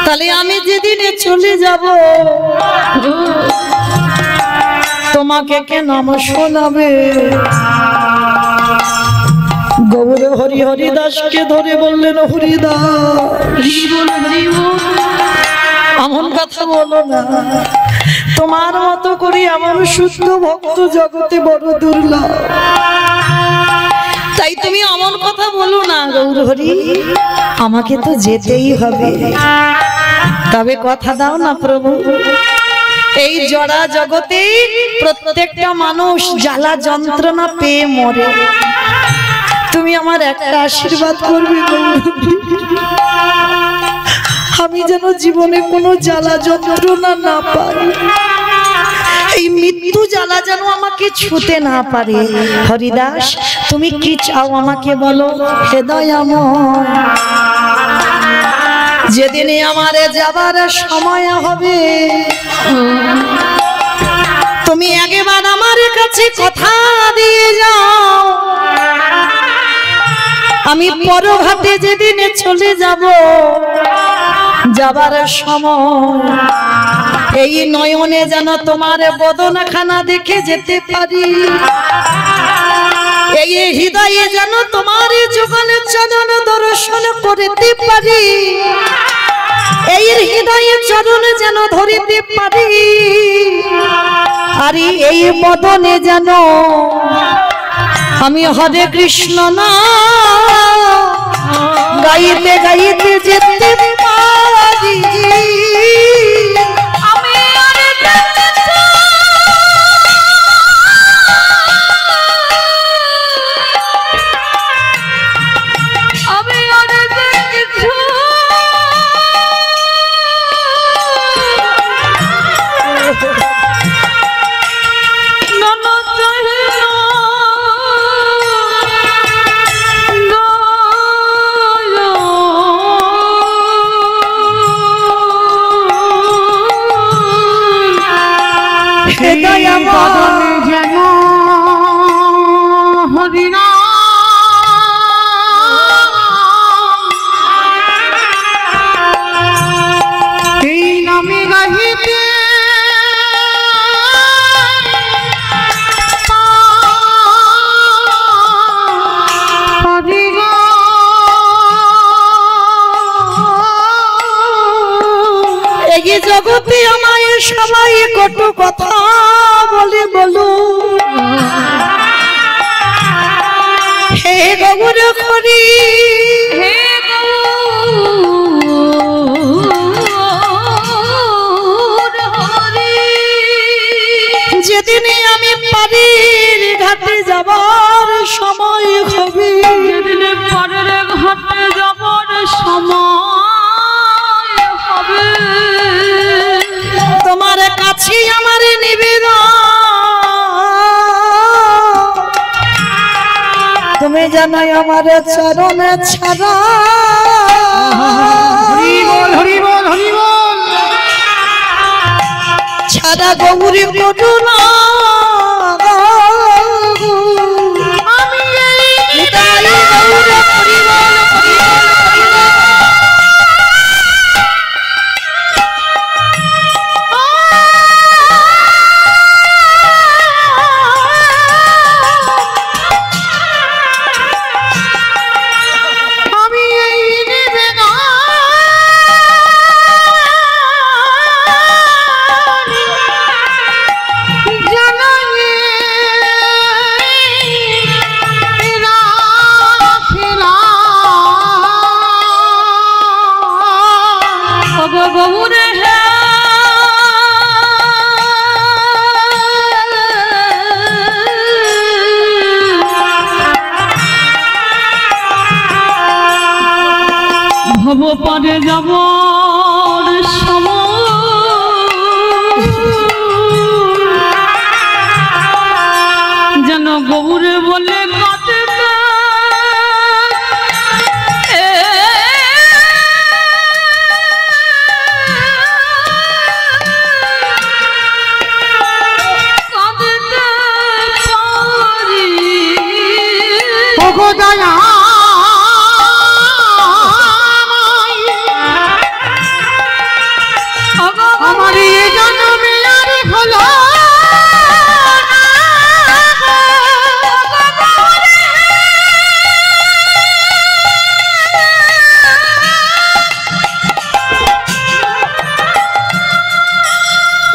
তাহলে আমি যেদিনে চলে যাব তোমাকে কে নাম শোনাবে? গৌর হরি হরিদাসকে ধরে বললেন হরিদাস এমন কথা বলো না, তোমার মতো করে আমার শুদ্ধ ভক্ত জগতে বড় দুর্লভ, তাই তুমি এমন কথা বলো না গৌর হরি, আমাকে তো যেতেই হবে। তবে কথা দাও না প্রভু, এই জড়া জগতে প্রত্যেকটা মানুষ জ্বালা যন্ত্রণা পেয়ে মরে, তুমি আমার একটা আশীর্বাদ করবে গৌর হরি, আমি যেন জীবনে কোনো জ্বালা যন্ত্রণা না পাই, এই মৃত্যু জ্বালা যেন আমাকে ছুতে না পারে। হরিদাস তুমি কি চাও আমাকে বলো হে দয়াময়। যেদিনে আমারে যাবার সময় হবে তুমি একবার আমার কাছে কথা দিয়ে যাও, আমি পরঘাটে যেদিনে চলে যাব, যাবার সময় এই নয়নে যেন তোমার বদনখানা দেখে যেতে পারি, এই হৃদয়ে যেন তোমার যুগল চরণ দর্শন করতে পারি, এই হৃদয়ে চরণ যেন ধরিতে পারি, আর এই বদনে যেন আমি হরে কৃষ্ণ না গাইতে গাইতে যেতে পারি। জগতে আমায় সবাই কটু কথা বলে বলো, হে গৌর হরি, হে গৌর হরি, যেদিনে আমি পারির ঘাটে যাবার সময় হবে ঘাটে যাবার সময় হবে তোমার কাছে আমার নিবেদন তুমি জানাই আমার চরণে ছাড়া হরি বল হরি বল হরি বল ছাড়া গৌরী করুণা আমি নিতাই গৌর হরি বল হরি বল হরি বল। আমি এই নিবেদন জানাই গৌরে ভব পারে যাবার সময় যেন গৌরে বলে কাঁদবে কাঁদতে পারি দয়া আমার এই জন্মে আর হলো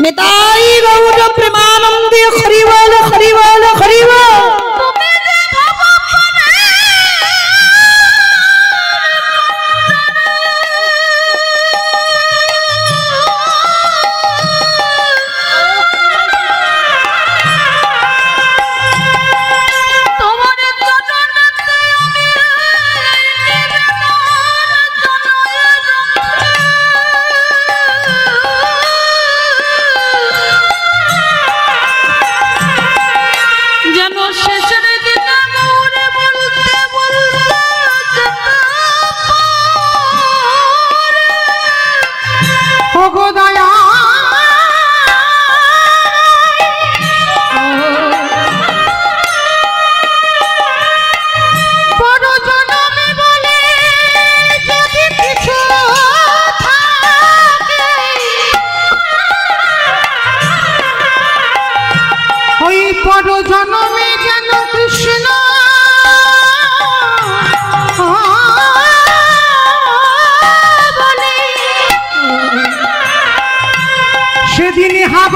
নিতাই গৌর প্রেমানন্দে হরি বল হরি বল হরি বল। যেন শেষের দিনে মৌরে বলতে ওগো দয়া বড় জনমে বলে যদি কিছু থাকে ওই বড় জনমে যেন কৃষ্ণ বলে সেদিন হাব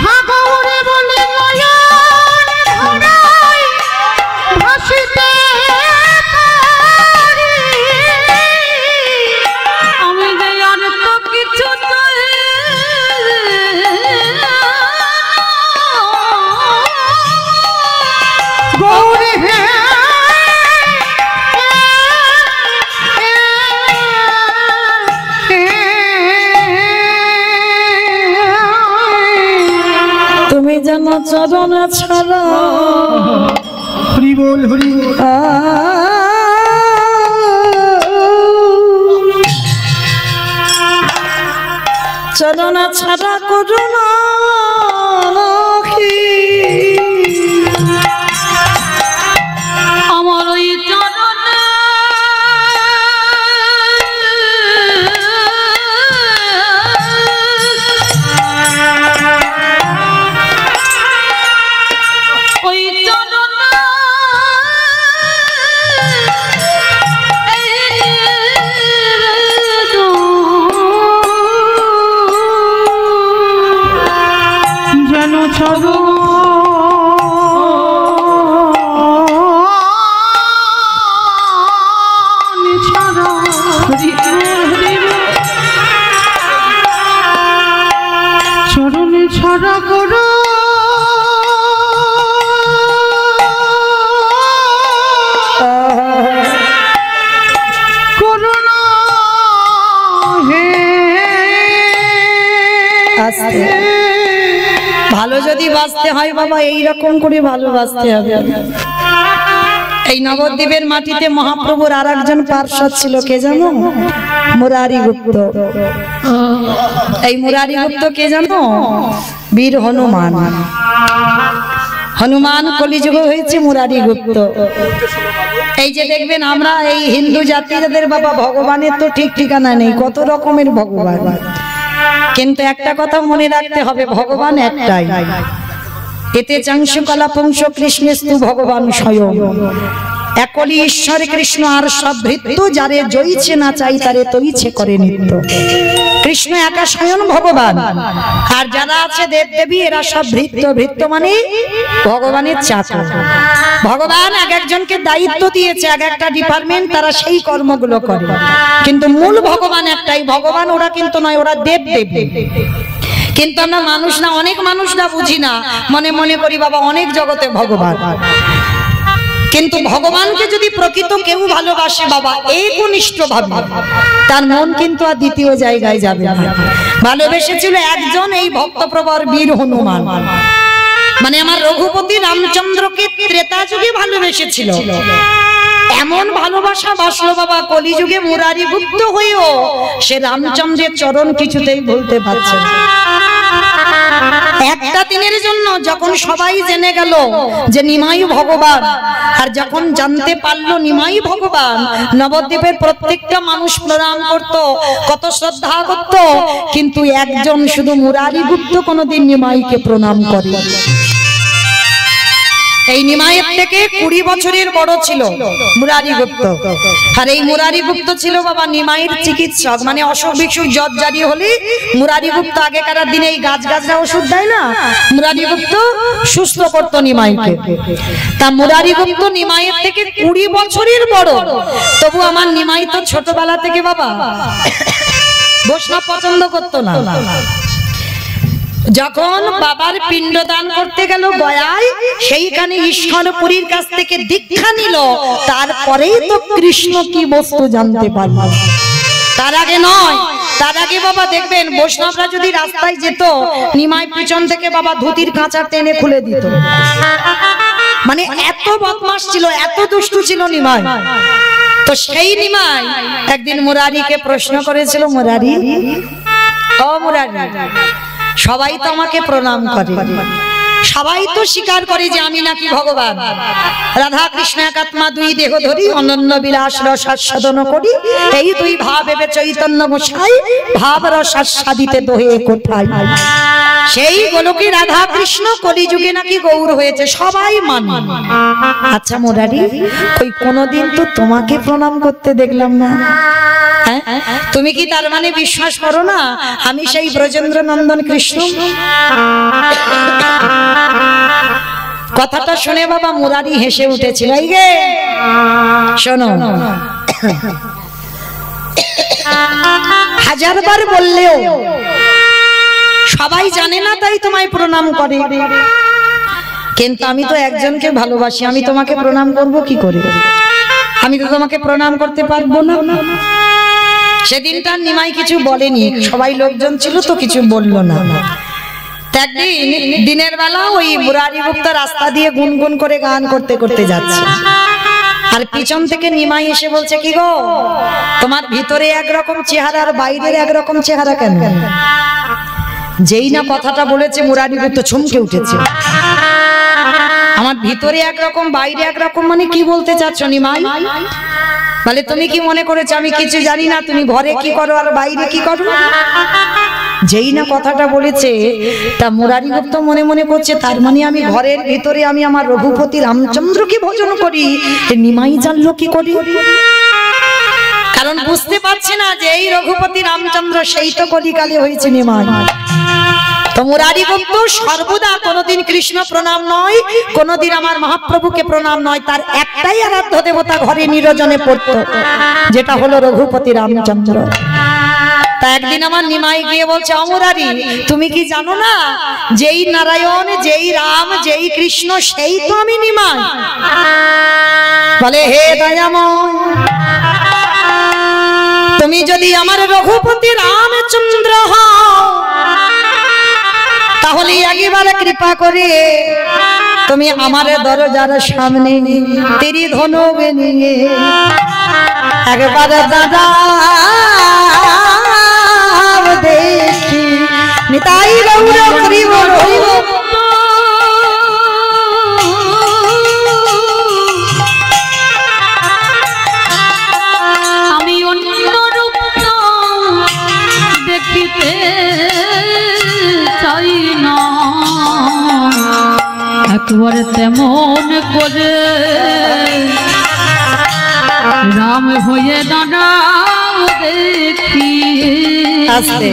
হাগরে বলে নয়ন ভরায় ভাসিতে পারি আমি যে আর তো কিছু গৌরে তুমি যেন চরণে ছাড়া হরি বল হরি বল চরণে ছাড়া করুণা আমার ওই চরণে ওই চরণে ভালোবাসতে হয় বাবা এইরকম করে ভালোবাসতে হবে। এই নবদ্বীপের মাটিতে মহাপ্রভুর আর একজন পার্শ্বদ ছিল, কে জানো? মুরারি গুপ্ত। এই মুরারি গুপ্ত কে জানো? বীর হনুমান। হনুমান কলিযুগে হয়েছে মুরারি গুপ্ত। এই যে দেখবেন আমরা এই হিন্দু জাতিদের বাবা ভগবানের তো ঠিক ঠিকানা নেই, কত রকমের ভগবান, কিন্তু একটা কথা মনে রাখতে হবে, ভগবান একটাই। এতে চাংশু কলাপংশ কৃষ্ণস্তু ভগবান স্বয়ং। একলি ঈশ্বর কৃষ্ণ আর সব ভৃত্য, যারে জয়িছে না চাই তারে তৈছে করে নিত্য। কৃষ্ণ একা স্বয়ং ভগবান, আর যারা আছে দেব দেবী এরা সব ভৃত্য। ভৃত্য মানে ভগবানের চাকর। ভগবান এক একজনকে দায়িত্ব দিয়েছে, এক একটা ডিপার্টমেন্ট, তারা সেই কর্মগুলো করে, কিন্তু মূল ভগবান একটাই। ভগবান ওরা কিন্তু নয়, ওরা দেব দেবী। কিন্তু আমরা মানুষ না, অনেক মানুষরা বুঝি না, মনে মনে করি বাবা অনেক জগতে ভগবান। কিন্তু ভগবানকে যদি প্রকৃত কেউ ভালোবাসে বাবা একনিষ্ঠ ভাবে, তার মন কিন্তু আর দ্বিতীয় জায়গায় যাবে না। ভালোবেসেছিল একজন, এই ভক্তপ্রবর বীর হনুমান, মানে আমার রঘুপতি রামচন্দ্রকে ত্রেতা যুগে ভালোবেসেছিল। এমন ভালোবাসা বাসলো বাবা কলিযুগে মুরারি গুপ্ত হয়েও সে রামচন্দ্রের চরণ কিছুতেই ভুলতে পারছে না। একটা দিনের জন্য যখন সবাই জেনে গেল যে নিমাই ভগবান, আর যখন জানতে পারলো নিমাই ভগবান, নবদ্বীপের প্রত্যেকটা মানুষ প্রণাম করত, কত শ্রদ্ধা করত, কিন্তু একজন শুধু মুরারি গুপ্ত কোনোদিন নিমাইকে প্রণাম করে। এই নিমাইয়ের থেকে 20 বছরের বড় ছিল মুরারি গুপ্ত। আর এই মুরারি গুপ্ত ছিল বাবা নিমাইয়ের চিকিৎসক, মানে অসুখ বিসুখ জ্বর জারি হলে মুরারি গুপ্ত, আগেকার দিনে এই গাছগাছরা ওষুধ দেয় না, মুরারি গুপ্ত সুস্থ করতো নিমাইকে। তা মুরারি গুপ্ত নিমাইয়ের থেকে 20 বছরের বড়, তবু আমার নিমাই তো ছোটবেলা থেকে বাবা বৈষ্ণব পছন্দ করতো না। যখন বাবার পিণ্ডদান করতে গেল গয়ায়, সেইখানে ঈশ্বরপুরীর কাছ থেকে দীক্ষা নিল, তারপরেই তো কৃষ্ণ কি বস্তু জানতে পারল, তার আগে নয়। তার আগে বাবা দেখবেন বৈষ্ণবরা যদি রাস্তায় যেত, নিমাই পিছন থেকে বাবা ধুতির কাঁচা টেনে খুলে দিত, মানে এত বদমাশ ছিল, এত দুষ্টু ছিল নিমাই। তো সেই নিমাই একদিন মুরারিকে প্রশ্ন করেছিল, মুরারি, ও মুরারি, সবাই তো আমাকে প্রণাম করে, সবাই তো স্বীকার করে যে আমি নাকি ভগবান, রাধা কৃষ্ণ একাত্মা দুই দেহ ধরি, অনন্য বিলাস রস আস্বাদন করি, এই দুই ভাব এবে চৈতন্য মশাই, ভাব রস আস্বাদিতে দোহে কোথায়। সেই গোলকে রাধা কৃষ্ণ কলিযুগে নাকি গৌর হয়েছে, সবাই মানে। আচ্ছা মুরারি, ওই কোনদিন তো তোমাকে প্রণাম করতে দেখলাম না, তুমি কি তার মানে বিশ্বাস করো না আমি সেই ব্রজেন্দ্র নন্দন কৃষ্ণ? কথাটা শুনে বাবা মুরারি হেসে উঠেছিল। এই গে শোনো, হাজারবার বললেও সবাই জানে না, তাই তোমায় প্রণাম করে, কিন্তু আমি তো একজনকে ভালোবাসি, আমি তোমাকে প্রণাম করব কি করে? আমি তো তোমাকে প্রণাম করতে পারবো না। সেদিনটা নিমাই কিছু বলেনি, সবাই লোকজন ছিল তো কিছু বললো না। একদিন দিনের বেলা ওই মুরারি গুপ্ত রাস্তা দিয়ে গুনগুন করে গান করতে করতে যাচ্ছে, আর পিছন থেকে নিমাই এসে বলছে, কি গো, তোমার ভিতরে একরকম চেহারা আর বাইরের একরকম চেহারা কেন? যেই না কথাটা বলেছে মুরারি গুপ্ত চমকে উঠেছে, আমার ভিতরে একরকম বাইরে একরকম, মানে কি বলতে চাচ্ছ নিমাই? বলে তুমি কি মনে করেছো আমি কিছু জানি না? তুমি ঘরে কি করো আর বাইরে কি করো? যেই না কথাটা বলেছে, তা মুরারি গুপ্ত মনে মনে করছে, তার মানে আমি ঘরের ভিতরে আমি আমার রঘুপতি রামচন্দ্রকে ভজন করি, নিমাই জানলো কি করি? কারণ বুঝতে পারছে না যে এই রঘুপতি রামচন্দ্র সেই তো কলিকালে হয়েছে নিমাই। তো মুরারি গুপ্ত সর্বদা কোনদিন কৃষ্ণ প্রণাম নয়, কোনদিন আমার মহাপ্রভুকে প্রণাম নয়, তার একটাই আরাধ্য দেবতা ঘরে নিরজনে পড়ত, যেটা হলো রঘুপতি রামচন্দ্র। তা একদিন আমার নিমাই গিয়ে বলছে, মুরারি, তুমি কি জানো না যেই নারায়ণ, যেই রাম, যেই কৃষ্ণ, সেই তো আমি নিমাই। বলে, হে দয়াময়, তুমি যদি আমার রঘুপতি রামচন্দ্র হও, তাহলে একবারে কৃপা করে তুমি আমার দরজার সামনে তেরি ধনুক নিয়ে একবারে দাদা দেখি নিতাই গৌর হরি বল হরি বল। আমি অন্য রূপ দেখিতে চাই না, একবার তেমন করে রাম হয়ে দাঁড়াও দেখি। আস্তে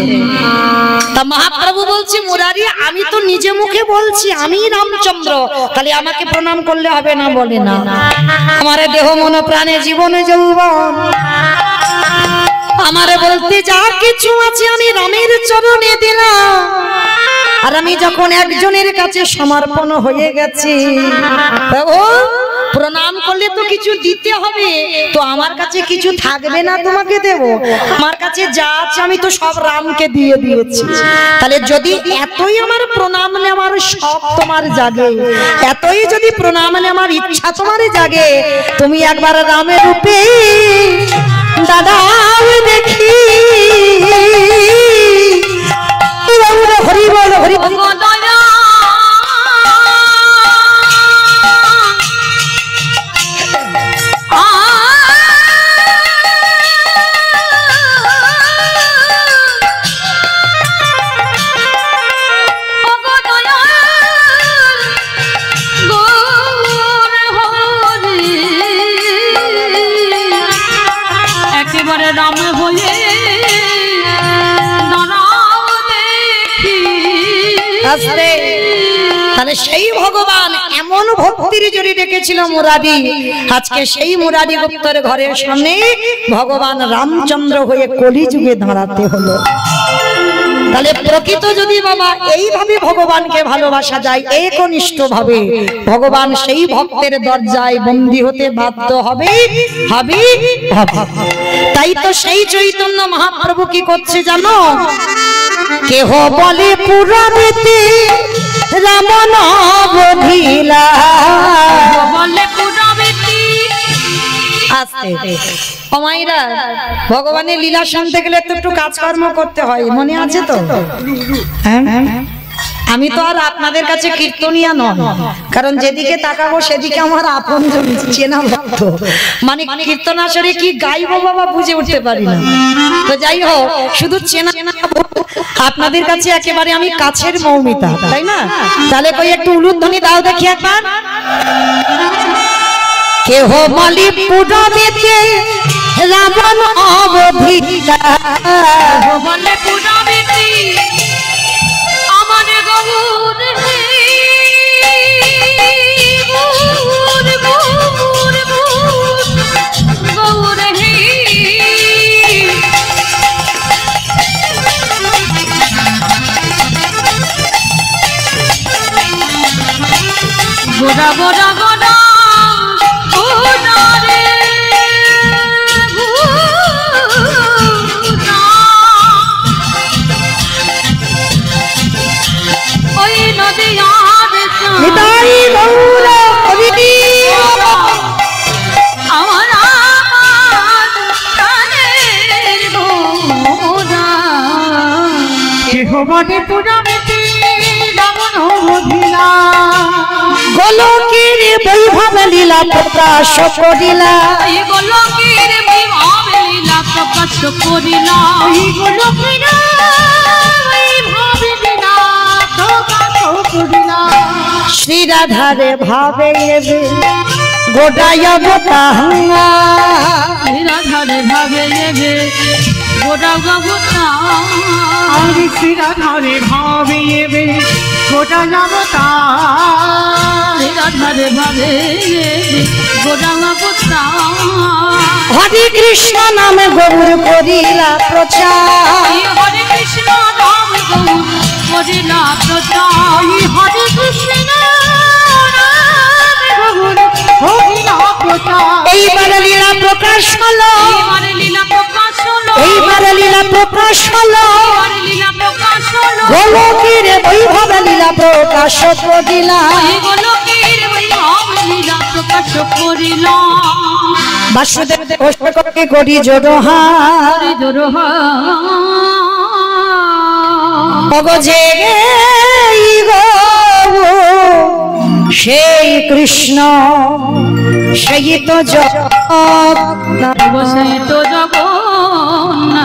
তা মহাপ্রভু বলছি মুরারি আমি তো নিজে মুখে বলছি আমি রামচন্দ্র, তাহলে আমাকে প্রণাম করলে হবে না? বলে না, আমার দেহ মন প্রাণে জীবন যৌবন আমারে বলতে যা কিছু আছে আমি রামের চরণে দিলাম। আর আমি যখন একজনের কাছে সমর্পণ হয়ে গেছি, ও প্রণাম করলে তো কিছু দিতে হবে, তো আমার কাছে কিছু থাকবে না তোমাকে দেব? আমার কাছে যা আছে আমি তো সব রামকে দিয়ে দিয়েছি। তাহলে যদি এতই আমার প্রণাম নেওয়ার শখ তোমার জাগে, এতই যদি প্রণাম নেওয়ার ইচ্ছা তোমার জাগে, তুমি একবার রামের রূপে দাদা দেখি। হরি বল হরি বল। রাম হয়ে দাঁড়াও দেখি। তাহলে সেই ভগবান এমন ভক্তির জড়ি রেখেছিল মুরারি, আজকে সেই মুরারি গুপ্তের ঘরের সামনে ভগবান রামচন্দ্র হয়ে কলিযুগে দাঁড়াতে হলো। তাহলে প্রকৃত যদি বাবা এইভাবে ভগবানকে ভালোবাসা যায় একনিষ্ঠ ভাবে, ভগবান সেই ভক্তের দরজায় বন্দী হতে বাধ্য হবে হবে হবে। তাই তো সেই চৈতন্য মহাপ্রভু কি করছে জানো? কেহ বলে পুরাণেতে রাম নবধিলা, বলে পুরাবেতি। আস্তে অমাইরা ভগবানের লীলা শুনতে গেলে তো একটু কাজকর্ম করতে হয়, মনে আছে তো? হ্যাঁ, আমি তো আর আপনাদের কাছে কীর্তনিয়া নয়, কারণ যেদিকে তাকাবো সেদিকে আমার আপন চেনা ভক্ত, মানে কীর্তন আসরে কি গাইবো বাবা বুঝে উঠতে পারি না। তো যাই হোক, শুধু চেনা আপনাদের কাছে একেবারে আমি কাছের মৌমিতা, তাই না? তাহলে কই একটু উলুধ্বনি দাও দেখি একবার। কেহ বলি পুরাণেতে রাবণ অবধিলা, বলে পুরাবেতি আমার গৌর হে গৌর গৌর গৌর হে। গোড়া গোড়া গোড়া গোড়া রে গোড়া, ওই নদী আর নিতাই গৌর হরি আমার প্রাণের গোড়া। কেহ বলে পুরাবেতি রাবণ অবধিলা, গোলকের বৈভব লীলা প্রকাশ করিলা, এই গোলকের বৈভব লীলা প্রকাশ করিলা, এই গোলকের বৈভব লীলা প্রকাশ করিলা। শ্রী রাধারে ভাবে এবে গোটায় গোটাঙ্গা, রাধারে ভাবে নেবে গোটা গবতা, আমি শ্রী রাধারে ভাবে নেবে গোটা গবতা, রাধারে ভাবে নেবে গোটা গবতা। হরে কৃষ্ণ নামে গৌর করিলা প্রচার, হরে কৃষ্ণ নাম গৌর করিলা প্রচার, হরে কৃষ্ণ নাম গৌর করিলা প্রচার। এইবার লীলা প্রকাশ হলো, এইবার লীলা প্রকাশ হলো, এইবার লীলা প্রকাশ হলো, এইবার লীলা প্রকাশ হলো। গোলকের বৈভব লীলা প্রকাশ করিলাম গোলকের বৈভব লীলা প্রকাশ করিলাম বাসুদেব কষ্টকে করি জোড়হার অগজে সেই কৃষ্ণ সেই তো জগন্নাথ সেই তো জগন্নাথ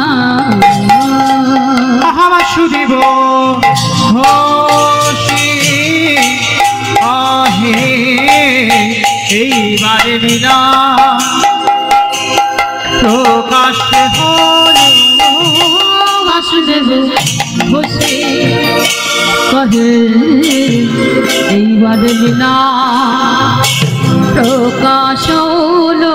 বাসুদেব ঘোষে আহে এইবারে লীলা প্রকাশ হল বাসুদেব ঘোষে কহে এইবারে লীলা প্রকাশ হলো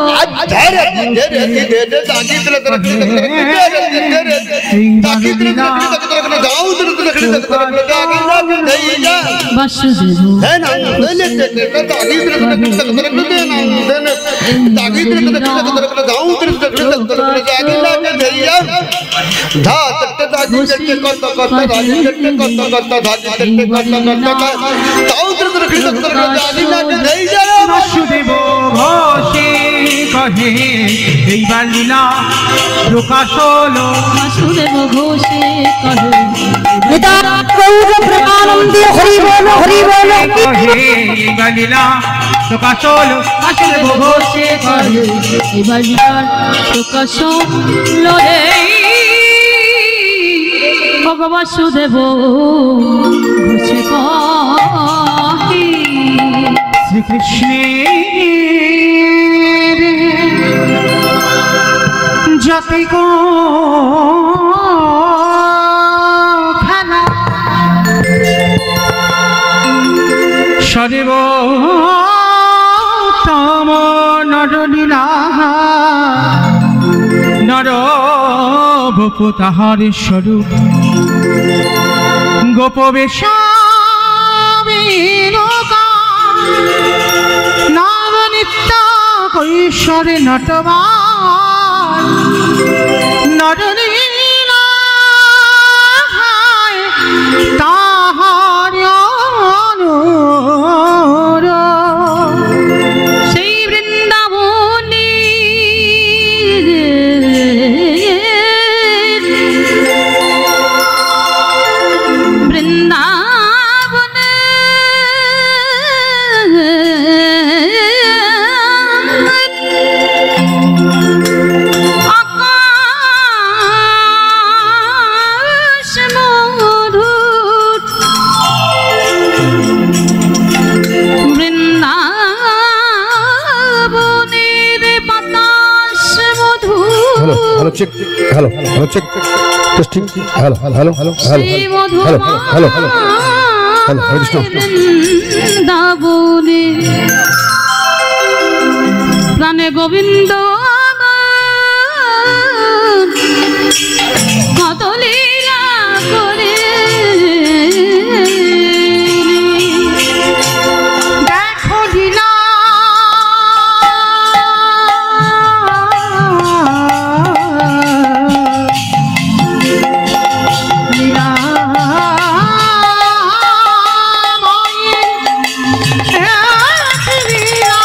বাসুদেব ঘোষে কহে এইবার লীলা প্রকাশ হলো বাসুদেব ঘোষে কহে প্রেমানন্দে হরি বল হরি বল কহে এইবার লীলা প্রকাশ হলো বাসুদেব ঘোষে কহে এবার লীলার প্রকাশ হলো রে ভগবাসুদেব ঘোষে কহে শ্রীকৃষ্ণের জাতি গো খেলা সর্বোত্তম নরলীলা নর বপু তাহার স্বরূপ গোপবেশ নবনিত্য কৈশোরে নটবান নরলীলা তাহার সেই বৃন্দাবনী বৃন্দাবনে আকাশ মধুর বৃন্দাবনের বাতাস মধুর hello check hello check testing hello সেই মধুময় বৃন্দাবনে প্রাণে গোবিন্দ কত লীলা করে দেখো লীলা লীলা মায়ের এক লীলা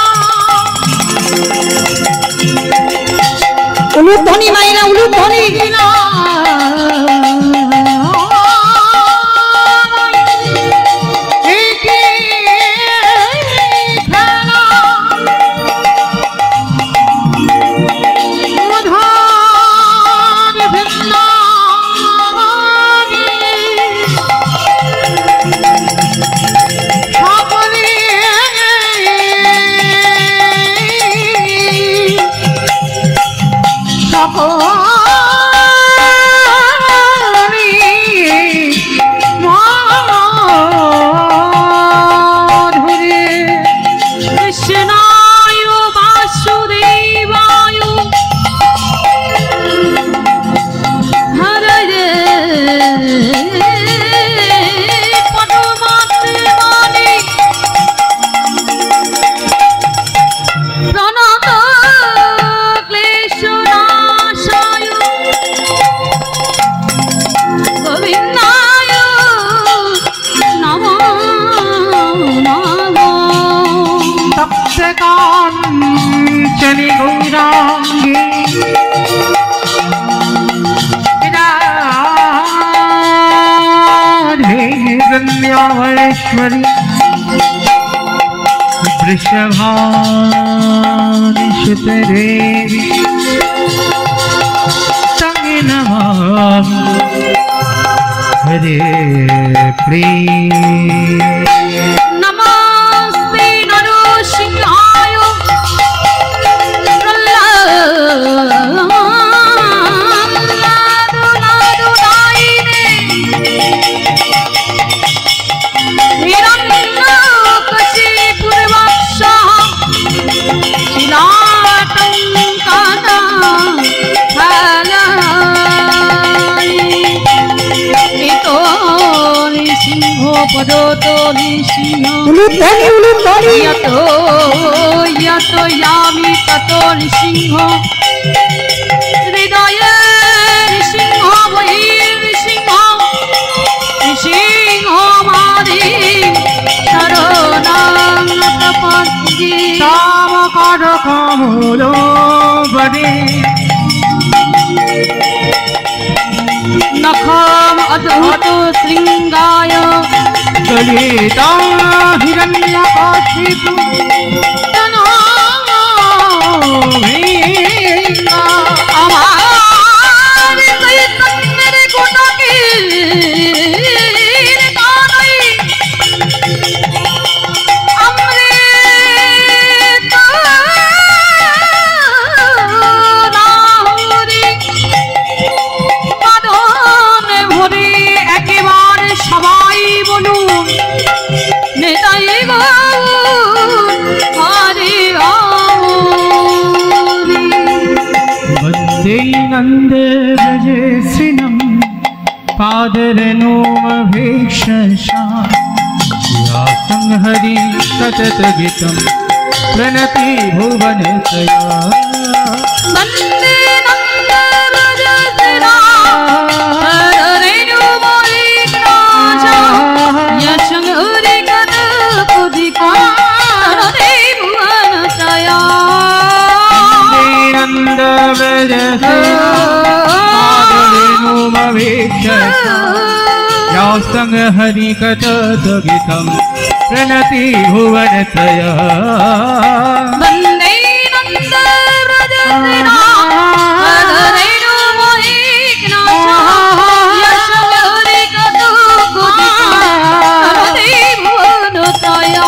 कांचनी गौरांगी राधे रम्यावैश्वरी वृषभानि सुतदेवी तंगे नमामि हरे प्रिय नमस्ते नरसिंहाय प्रह्लादनादुनायिने हिरण्यकशिपुर्वक्षः शिलाटङ्कना पदतो निसिंह यतो यतो यामि ततो निसिंह हृदये निसिंह बहिर्निसिंह निसिंह मादि शरणं प्रपद्ये तामकारकमलो वदे नखम अद्भुत शृंगाय गलिता हिरण्यकशिपु আমার চৈতন্যের গোটাকে তারাই অমৃত রাহুরি বাদনে ভরে একেবারে সবাই বলুন নেতাই গৌর হরে वन्दे नन्दव्रजश्रिनं पादरेणुमभीक्षसा व्यासं हरि सततगीतं प्रणति भुवनत्रया वन्दे नन्दव्रजश्रिना पादरेणुमभीक्षसा यशं हरि कनकोदिकारे भुवनत्रया व्यासं हरि कथगीतं प्रणति भुवनत्रया वन्दे नन्दव्रजश्रिना पादरेणुमभीक्षसा यशं हरि कनकोदिकारे भुवनत्रया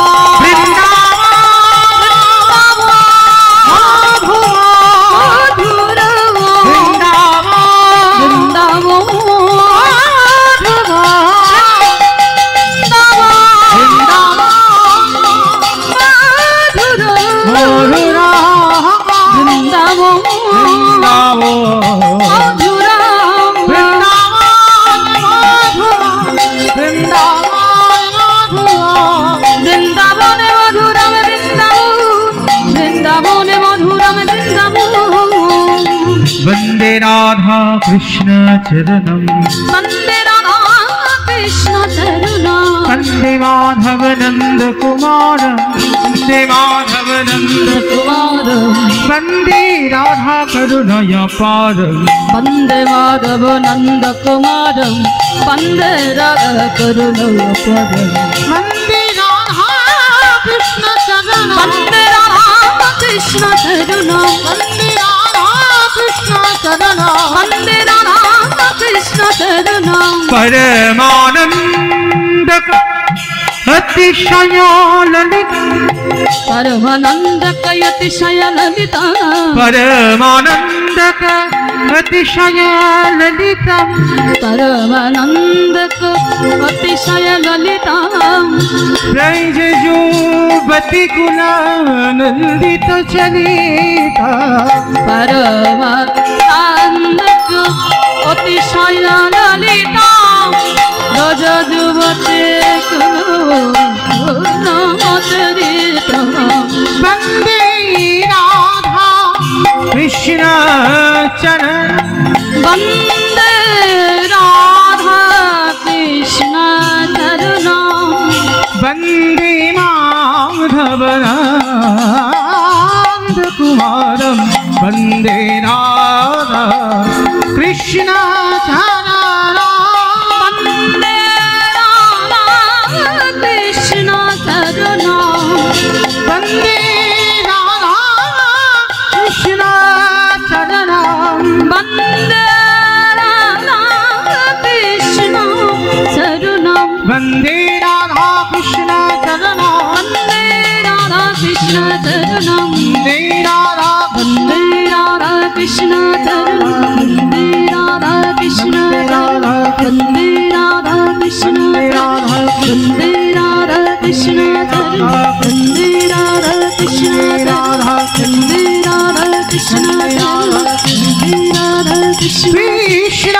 वन्दे राधा कृष्ण चरणं वन्दे राधा कृष्ण चरणं वन्दे माधव नंद कुमार वन्दे माधव नंद कुमार वन्दे राधा करुणया पार वन्दे माधव नंद कुमार वन्दे राधा करुणया पार वन्दे राधा कृष्ण चरणं वन्दे राधा कृष्ण चरणं वन्दे राधा कृष्ण चरणं वन्दे राधा कृष्ण चरणं परमानंदक अतिशय ललित परमानंदक अतिशय ललिता परमानंदक अतिशय ललित परमानंदक अतिशय ललिता ब्रज जुबती कुलानंदित चलिता परमानंदक अतिशय ललिता ब्रज जुबती कुलानंदिता वन्दे राधा कृष्ण चरण वन्दे राधा कृष्ण चरणं वन्दे माधव नंद कुमार वन्दे राधा कृष्ण चरणं वन्दे राधा कृष्ण चरणं वन्दे राधा कृष्ण चरणं वन्दे राधा कृष्ण चरणं वन्दे राधा कृष्ण चरणं वन्दे राधा कृष्ण चरणं वन्दे राधा वन्दे राधा कृष्ण चरणं वन्दे राधा कृष्ण चरणं वन्दे राधा कृष्ण चरणं वन्दे राधा कृष्ण चरणं वन्दे राधा कृष्ण चरणं वन्दे राधा कृष्ण चरणं वन्दे राधा कृष्ण कृष्ण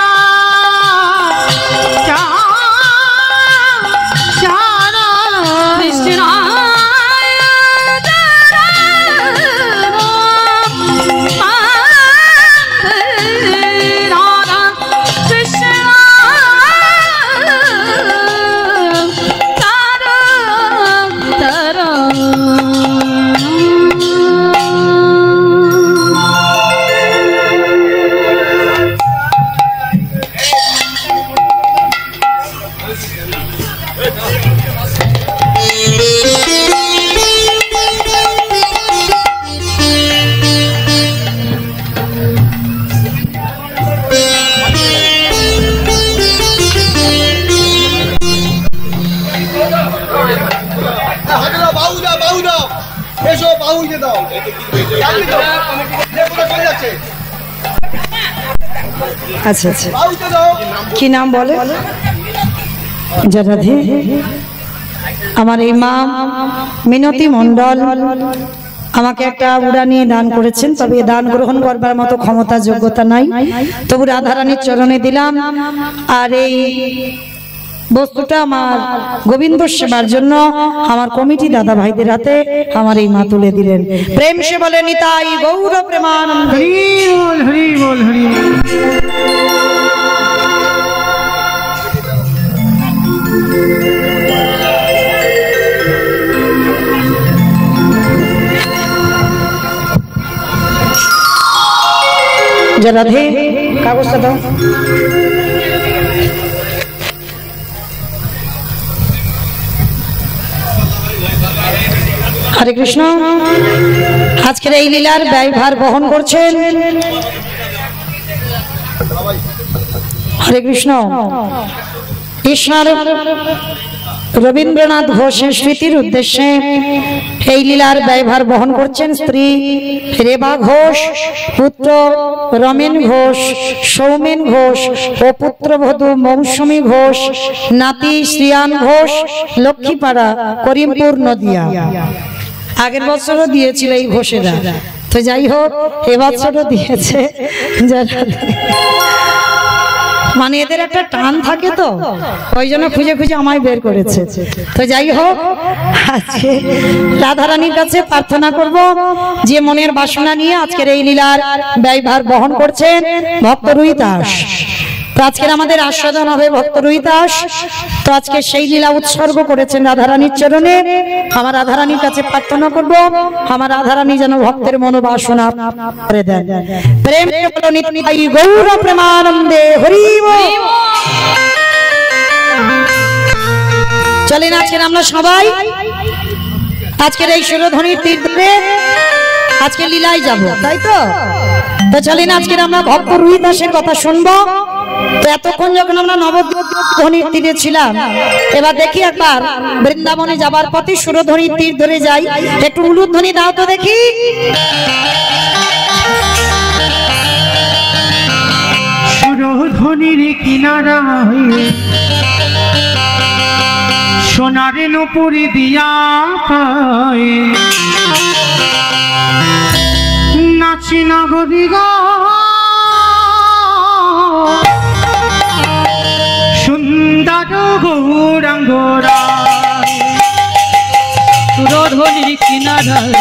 আচ্ছা আচ্ছা কি নাম বলে রাধে আমার এই মা মিনতি মণ্ডল আমাকে একটা উড়ানি দান করেছেন, তবে দান গ্রহণ করবার মতো ক্ষমতা যোগ্যতা নাই, তবু রাধারানীর চরণে দিলাম। আর এই বস্তুটা আমার গোবিন্দ সেবার জন্য আমার কমিটি দাদা ভাইদের হাতে আমার এই মা তুলে দিলেন। প্রেম সে বলে নিতাই গৌর প্রেমানন্দ। হরি বল হরি বল হরি রাধে কাগজটা দাও। হরে কৃষ্ণ। আজকের এই লীলার ব্যয়ভার বহন করছেন হরে কৃষ্ণ কৃষ্ণার রবীন্দ্রনাথ ঘোষের স্মৃতির উদ্দেশ্যে এই লীলার ব্যয়ভার বহন করছেন স্ত্রী রেবা ঘোষ, পুত্র রমেন ঘোষ, সৌমেন ঘোষ ও পুত্রবধূ মৌসুমী ঘোষ, নাতি শ্রিয়ান ঘোষ, লক্ষ্মীপাড়া, করিমপুর, নদিয়া। আগের বছরও দিয়েছিল এই ঘোষেরা, তো যাই হোক এবছরও দিয়েছে। মানে এদের একটা টান থাকে, তো ওই জন্য খুঁজে খুঁজে আমায় বের করেছে। তো যাই হোক আজকে রাধারানীর কাছে প্রার্থনা করব যে মনের বাসনা নিয়ে আজকের এই লীলার ব্যয়ভার বহন করছেন ভক্ত রুই দাস। তো আজকের আমাদের আস্বাদন হবে ভক্ত রুই দাস। তো আজকে সেই লীলা উৎসর্গ করেছেন রাধারানীর চরণে। আমার রাধারানীর কাছে প্রার্থনা করব আমার রাধারানী যেন ভক্তের মনোবাসনা করে দেন। প্রেম নিতাই গৌর প্রেমানন্দে হরি বল। চলেন আজকের আমরা সবাই আজকের এই সুরধ্বনির তীর ধরে আজকে লীলায় যাব, তাই তো? তো চলেন আজকের আমরা ভক্ত রুই দাসের কথা শুনবো। তো এতক্ষণ যখন আমরা নবধ্বনির তীরে ছিলাম, এবার দেখি একবার বৃন্দাবনে যাবার পথে সুরধ্বনির তীর ধরে যাই। একটু উলুধ্বনি দাও তো দেখি। সুরধ্বনির কিনারা হয়ে সোনার নুপুরি দিয়া পায়ে নাচি নগরী গো সুন্দর গৌরাঙ্গরা। সুরধ্বনির কিনারায়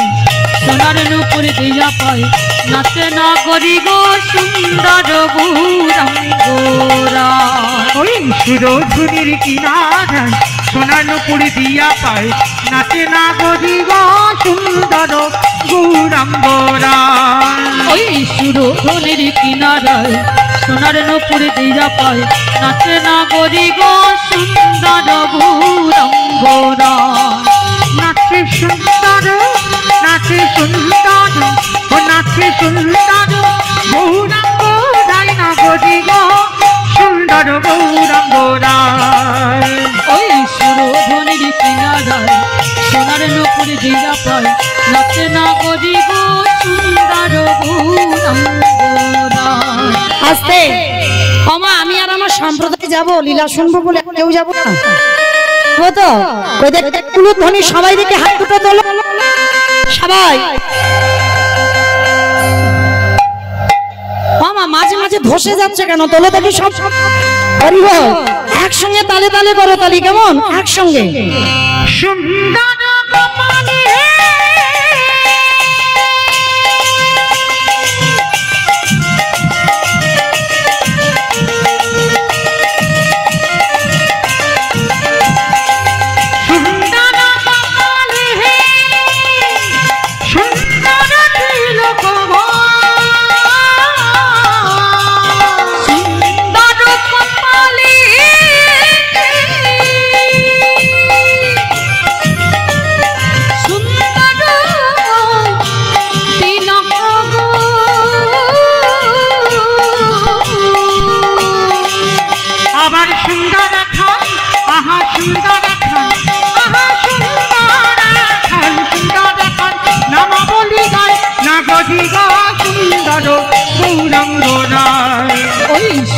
সোনার নুপুর দিয়া পায় নাচে নগরী গো সুন্দর গৌরাঙ্গরা। ওই সুরধুনির কিনারায় সোনার নুপুর দিয়া পায় নাচে না গরি গো সুন্দর গৌরাঙ্গরা। ওই সুরধুনির কিনারায় সোনার নুপুর দিয়া পায় নাচে না গরি গো সুন্দর গৌরাঙ্গরা। নাচে সুন্দর নাচে সুন্দর ও নাচে সুন্দর গৌরাঙ্গ রায় না গরি গো সুন্দর গৌরাঙ্গরা। ওই সুরধুনির কিনারায় সোনার নুপুর দিয়া পায় নাচে না গরি গো সুন্দর গৌরাঙ্গরা। আস্তে মামা, আমি আর আমার সম্প্রদায় যাব, লীলা শুনবো বলে কেউ যাবো না তো। ওই দেখ কুলুধ্বনি সবাই দেখে হাত দুটো তোলো সবাই। মামা মাঝে মাঝে ধসে যাচ্ছে কেন? তোলো দেখি সব। হরি বল, একসঙ্গে তালে তালে করো তালি, কেমন? একসঙ্গে সুন্দর কপালে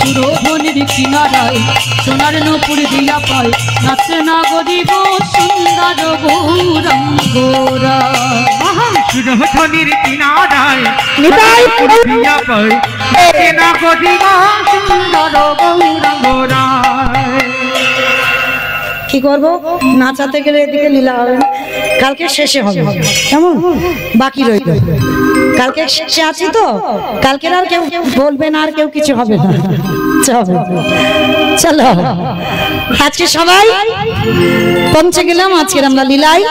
সুরধুনির কিনারায় সোনার নুপুর দিয়া পায় নাচে না গরি গো সুন্দর গৌরাঙ্গরা। সুরধুনির কিনারায় নিতাই দিয়া পায় নাচে না গরি গো সুন্দর গৌরাঙ্গরা। কি করবো? নাচাতে গেলে এদিকে লীলা হবে না, কালকে শেষে হবে, কেমন? বাকি রইল, কালকে শেষে আছি তো, কালকে আর কেউ বলবে না, আর কেউ কিছু হবে না। চলো আজকে সবাই পৌঁছে গেলাম, আজকের আমরা লীলায়।